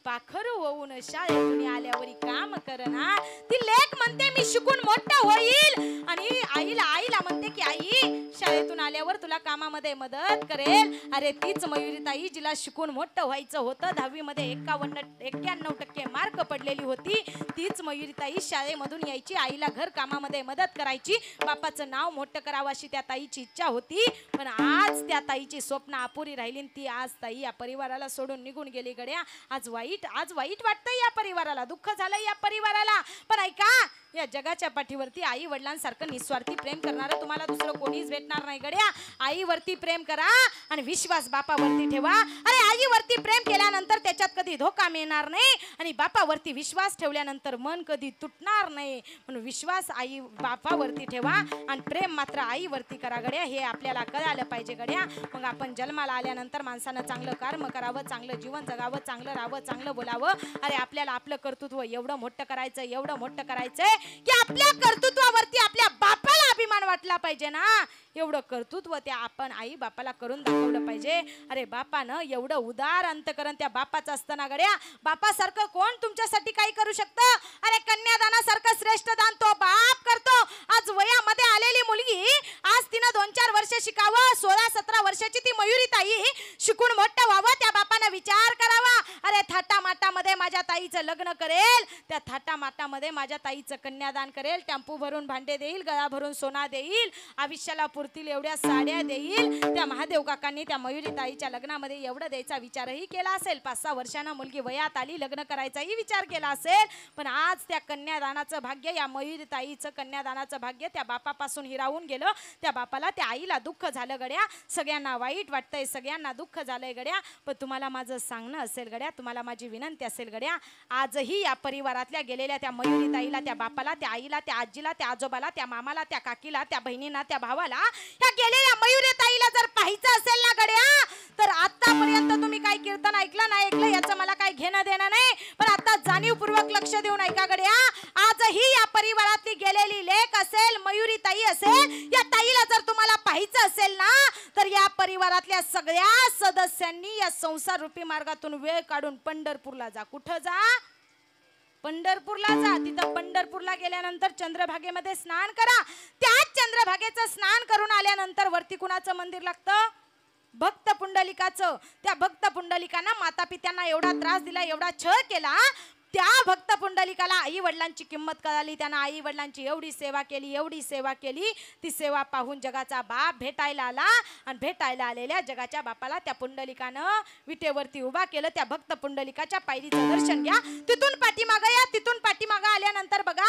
पाखरू होऊन शाळेतून आल्यावरी काम करणार ती लेक म्हणते मी शिकून मोठा होईल आणि आईला म्हणते की आई शाळेतून आल्यावर तुला कामामध्ये मदत करेल अरे तीच मयुरीताई जिला शिकून मोठं व्हायचं होतं 10वी मध्ये 91% मार्क पडलेली होती तीच मयुरीताई शाळेमधून यायची आईला घर कामामध्ये मदत करायची बापाचं नाव मोठं करावं अशी त्या ताईची इच्छा होती पण आज त्या ताईची स्वप्न अपुरी राहिली ती आज ताई या परिवाराला सोडून निघून गेली गड्या आज वाईट वाटतंय या परिवाराला दुःख झालं या परिवाराला पण ऐका या जगाच्या पाठीवरती आई वडिलांसारखं निस्वार्थी प्रेम करणारं तुम्हाला दुसरं कोणीच भेटणार नाही गड्या आईवरती प्रेम करा आणि विश्वास बापावरती ठेवा अरे आईवरती प्रेम केल्यानंतर त्याच्यात कधी धोका मिळणार नाही आणि बापावरती विश्वास ठेवल्यानंतर मन कधी तुटणार नाही म्हणून विश्वास आई बापावरती ठेवा आणि प्रेम मात्र आईवरती करा गड्या हे आपल्याला कळालं पाहिजे गड्या मग आपण जन्माला आल्यानंतर माणसानं चांगलं कर्म करावं चांगलं जीवन जगावं चांगलं राहावं चांगलं बोलावं अरे आपल्याला आपलं कर्तृत्व एवढं मोठं करायचंय की आपल्या कर्तृत्वावरती आपल्या बापाला अभिमान वाटला पाहिजे ना एवढं कर्तृत्व त्या आपण आई बापाला करून दाखवलं पाहिजे अरे बापानं एवढं उदार अंतकरण त्या बापाचं असताना गड्या बापासारखं कोण तुमच्यासाठी काही करू शकतं अरे कन्यादानासारखं श्रेष्ठ दान तो बाप करतो आज वयामध्ये आलेली मुलगी आज तिनं 2-4 वर्ष शिकावं 16-17 वर्षाची ती मयुरीताई शिकून मोठं व्हावं त्या बापानं विचार करावा अरे थाटामाटामध्ये माझ्या ताईचं लग्न करेल त्या थाटामाटामध्ये माझ्या ताईचं कन्यादान करेल टेम्पो भरून भांडे देईल गळा भरून सोना देईल आयुष्याला पुरतील एवढ्या साड्या देईल त्या महादेव काकांनी त्या मयुरीताईच्या लग्नामध्ये एवढं द्यायचा विचारही केला असेल 5-6 वर्षांना मुलगी वयात आली लग्न करायचाही विचार केला असेल पण आज त्या कन्यादानाचं भाग्य या मयुरीताईचं कन्यादानाचं भाग्य त्या बापापासून हिरावून गेलं त्या बापाला त्या आईला दुःख झालं गड्या सगळ्यांना वाईट वाटतंय सगळ्यांना दुःख झालंय गड्या पण तुम्हाला माझं सांगणं असेल गड्या तुम्हाला माझी विनंती असेल गड्या आजही या परिवारातल्या गेलेल्या त्या मयुरीताईला त्या बापाला त्या आईला त्या आजीला त्या आजोबाला त्या मामाला त्या काकीला त्या बहिणींना त्या भावाला ह्या गेलेल्या मयुरीताईला जर पाहायचं असेल ना गड्या तर आतापर्यंत तुम्ही काय कीर्तन ऐकलं नाही ऐकलं याचं मला काही घेणं देणं नाही पण आता जाणीवपूर्वक लक्ष देऊन ऐका गड्या आजही या परिवारातली गेलेली लेक असेल मयुरीताई असेल या ताईला जर तुम्हाला पाहायचं असेल ना तर या परिवारातल्या सगळ्या सदस्यांनी या संसार रूपी मार्गातून वेळ काढून पंढरपूरला जा कुठं जा पंढरपूरला जा तिथं पंढरपूरला गेल्यानंतर चंद्रभागेमध्ये स्नान करा त्याच चंद्रभागेचं स्नान करून आल्यानंतर वरती कुणाचं मंदिर लागतं भक्त पुंडलिकाचं त्या भक्त पुंडलिकांना माता पित्यांना एवढा त्रास दिला एवढा छळ केला त्या भक्त पुंडलिकाला आई वडिलांची किंमत कळाली त्यांना आई वडिलांची एवढी सेवा केली ती सेवा पाहून जगाचा बाप भेटायला आला आणि भेटायला आलेल्या जगाच्या बापाला त्या पुंडलिकानं विटेवरती उभा केलं त्या भक्त पुंडलिकाच्या पायरीचं दर्शन घ्या तिथून पाठीमागं या तिथून पाठीमागं आल्यानंतर बघा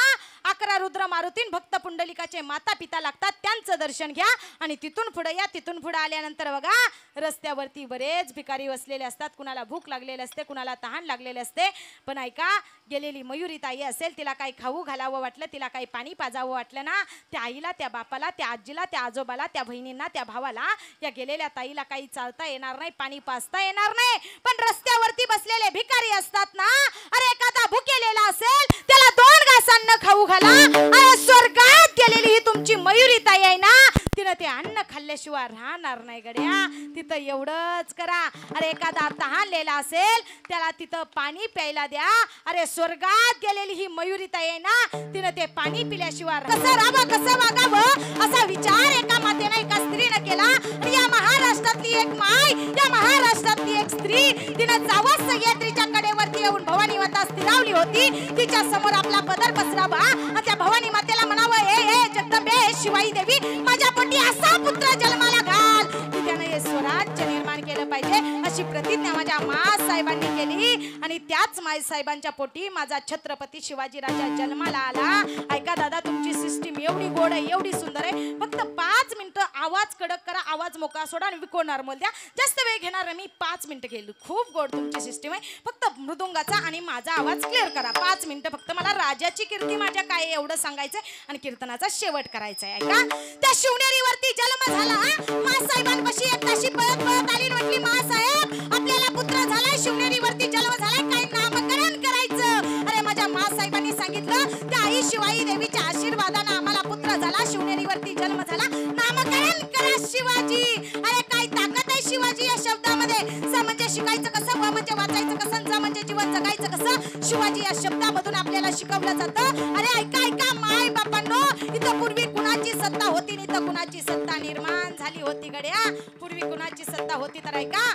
11 करा रुद्र मारुतीन भक्त पुंडलिकाचे माता पिता लागतात त्यांचं दर्शन घ्या आणि तिथून पुढे या. तिथून पुढे आल्यानंतर बघा रस्त्यावरती बरेच भिकारी बसलेले असतात. कुणाला भूक लागलेली असते, कुणाला तहान लागलेले असते. पण ऐका, गेलेली मयुरी ताई असेल, तिला काही खाऊ घालावं वाटलं, तिला काही पाणी पाजावं वाटलं ना, त्या आईला, त्या बापाला, त्या आजीला, त्या आजोबाला, त्या बहिणींना, त्या भावाला, या गेलेल्या ताईला काही चालता येणार नाही, पाणी पाजता येणार नाही. पण रस्त्यावरती बसलेले भिकारी असतात ना, अरे एखादा भुकेलेला असेल त्याला 2 घासांना खाऊ घाला. अरे स्वर्गात गेलेली ही तुमची मयुरी ताई आहे ना, तिनं ते अन्न खाल्ल्याशिवाय राहणार नाही गड्या. तिथं एवढंच करा. अरे एखादा तहानलेला असेल त्याला तिथं पाणी प्यायला द्या. अरे स्वर्गात गेलेली ही मयुरी ताई आहे ना, तिनं ते पाणी पिल्याशिवाय कसं राहावं, कसं वागावं असा विचार एका मातेने, एका स्त्रीनं केला. आणि या महाराष्ट्रातली एक माय, या महाराष्ट्रातली एक स्त्री, तिनं जावं सह्याद्रीच्या कडेवरती येऊन भवानी माता स्थिरावली होती. तिच्या समोर आपला पदर पसरावा आणि त्या भवानी मातेला म्हणावं, ए जगदंबे शिवाई देवी, माझ्या पोटी असा पुत्र जन्माला घाल की त्यानं हे स्वराज्य निर्माण केलं पाहिजे. अशी प्रतिज्ञा माझ्या मासाहेबांनी केली. आणि त्याच मासाहेबांच्या पोटी माझा छत्रपती शिवाजी राजा जन्माला आला. ऐका दादा, तुमची सिस्टीम एवढी गोड आहे, एवढी सुंदर आहे. फक्त 5 मिनिटं आवाज कडक करा, आवाज मोकळा सोडा आणि विको नॉर्मल द्या. जास्त वेळ घेणार मी 5 मिनिटं घेईल. खूप गोड तुमची सिस्टीम आहे. फक्त मृदुंगाचा आणि माझा आवाज क्लिअर करा. 5 मिनिटं फक्त मला राजाची कीर्ती माझ्या काय एवढं सांगायचंय आणि कीर्तनाचा शेवट करायचा आहे. ऐका, त्या शिवनेरीवरती जन्म झाला. मासाहेबांपाशी एक ताशी पळत पळत आली, म्हटली, मासाहेब आपल्याला पुत्र झालाय, शिवनेरीवरती जन्म झालाय, काय नामकरण करायचं. अरे माझ्या मासाहेबांनी सांगितलं, त्या आई शिवाई देवीच्या आशीर्वादाने आम्हाला पुत्र झाला, शिवनेरीवरती जन्म झाला, नामकरण करा शिवाजी. अरे काय ताकद आहे शिवाजी या शब्दामध्ये. स म्हणजे शिकायचं कसं, व म्हणजे वाचायचं कसं, ज म्हणजे जीवन जगायचं कसं, शिवाजी या शब्दामधून आपल्याला शिकवलं जातं. अरे ऐका ऐका माय बापांनो, इथं पूर्वी कुणाची सत्ता होती, इथं कुणाची सत्ता निर्माण झाली होती गड्या. पूर्वी कुणाची सत्ता होती तर ऐका,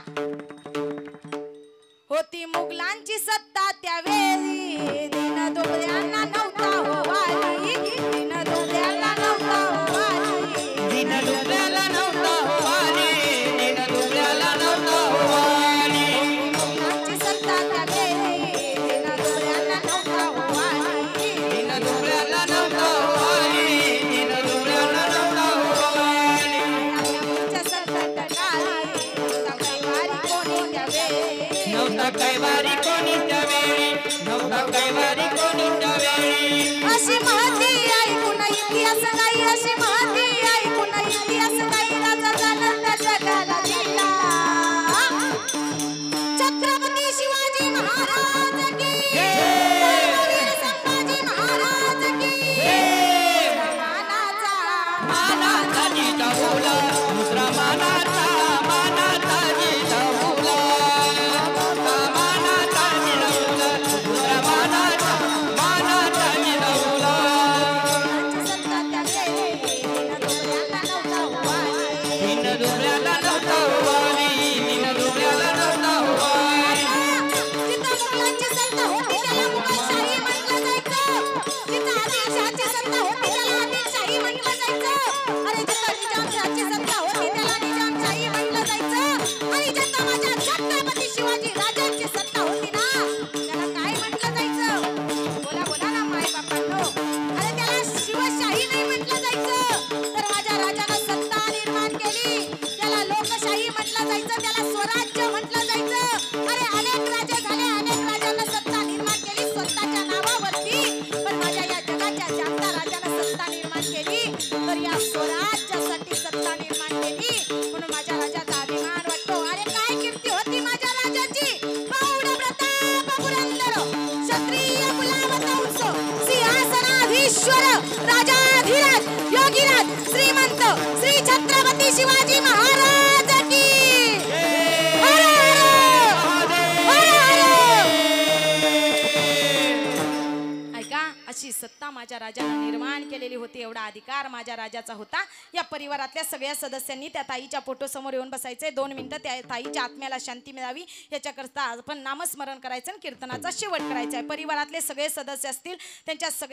होती मुघलांची सत्ता त्यावेळी. दिन दुबळ्यांना नव्हता हो वाली, दिन दुबळ्यांना नव्हता हो वाली, दिन दुबळ्याला नव्हता हो वाली, दिन दुबळ्याला नव्हता हो वाली. मुघलांची सत्ता त्यावेळी, दिन दुबळ्यांना नव्हता हो वाली, दिन दुबळ्याला नव्हता हो वाली, दिन दुबळ्याला नव्हता हो वाली. आमच्या सत्ता काळी तलवारी कोणी त्यावेळी, नव्हता कैवारी कोणी त्यावेळी, नव्हता कैवारी कोणी त्यावेळी. अशी महती ऐकून इतिहास नाही, अशी महती ऐकून इतिहास नाही, राजा झाला जगाला दिला. छत्रपती शिवाजी महाराज की वीर संभाजी महाराज की. मानाचा मानाचा जिजाऊला, दुसरा मानाचा, मानाचा जिजाऊला. मानाचा जिजाऊला, दुसरा मानाचा, मानाचा जिजाऊला. सत्ता त्यावेळी दुबळ्यांना नव्हता हो वाली. दिन दुबळ्याला नव्हता हो वाली, दिन दुबळ्याला नव्हता हो वाली. जिथं मुघलांची सत्ता होती त्याला मुघलशाही म्हटलं जायचं. जिथं आदिलशहाची सत्ता होती त्याला आदिलशाही म्हटलं जायचं. अरे जिथं निजामशाही सत्ता होती त्याला निजामशाही म्हटलं जायचं. आणि जिथं माझ्या छत्रपती शिवाजी राजांची सत्ता होती ना, त्याला काय म्हटलं जायचं. बोला बोला ना माय बापांनो. अरे त्याला शिवशाही नाही म्हटलं जायचं, तर माझ्या राजानं सत्ता निर्माण केली त्याला लोकशाही म्हटलं जायचं, त्याला स्वराज्य म्हटलं जायचं. अरे अनेक राजे झाले, अनेक राजांना सत्ता निर्माण केली स्वतःच्या नावावरती. पण माझ्या या जगाच्या जागता राजानं सत्ता निर्माण केली, तर या स्वराज्यासाठी सत्ता निर्माण केली. म्हणून माझ्या राजाचा अभिमान वाटतो. अरे काय कीर्ती होती माझ्या राजाची. प्रौढ प्रताप पुरंदर, क्षत्रिय कुलावतंस, सिंहासनाधीश्वर, राजाधिराज, योगीराज, श्रीमंत श्री छत्रपती शिवाजी महाराज की. हर हर, हर हर. ऐका, अशी सत्ता माझ्या राजानं निर्माण केलेली होती, एवढा अधिकार माझ्या राजाचा होता. या परिवारातल्या सगळ्या सदस्यांनी त्या ताईच्या फोटो समोर येऊन बसायचे. 2 मिनिटं त्या ताईच्या आत्म्याला शांती मिळावी याच्याकरता आपण नामस्मरण करायचं आणि कीर्तनाचा शेवट करायचा आहे. परिवारातले सगळे सदस्य असतील त्यांच्या सगळे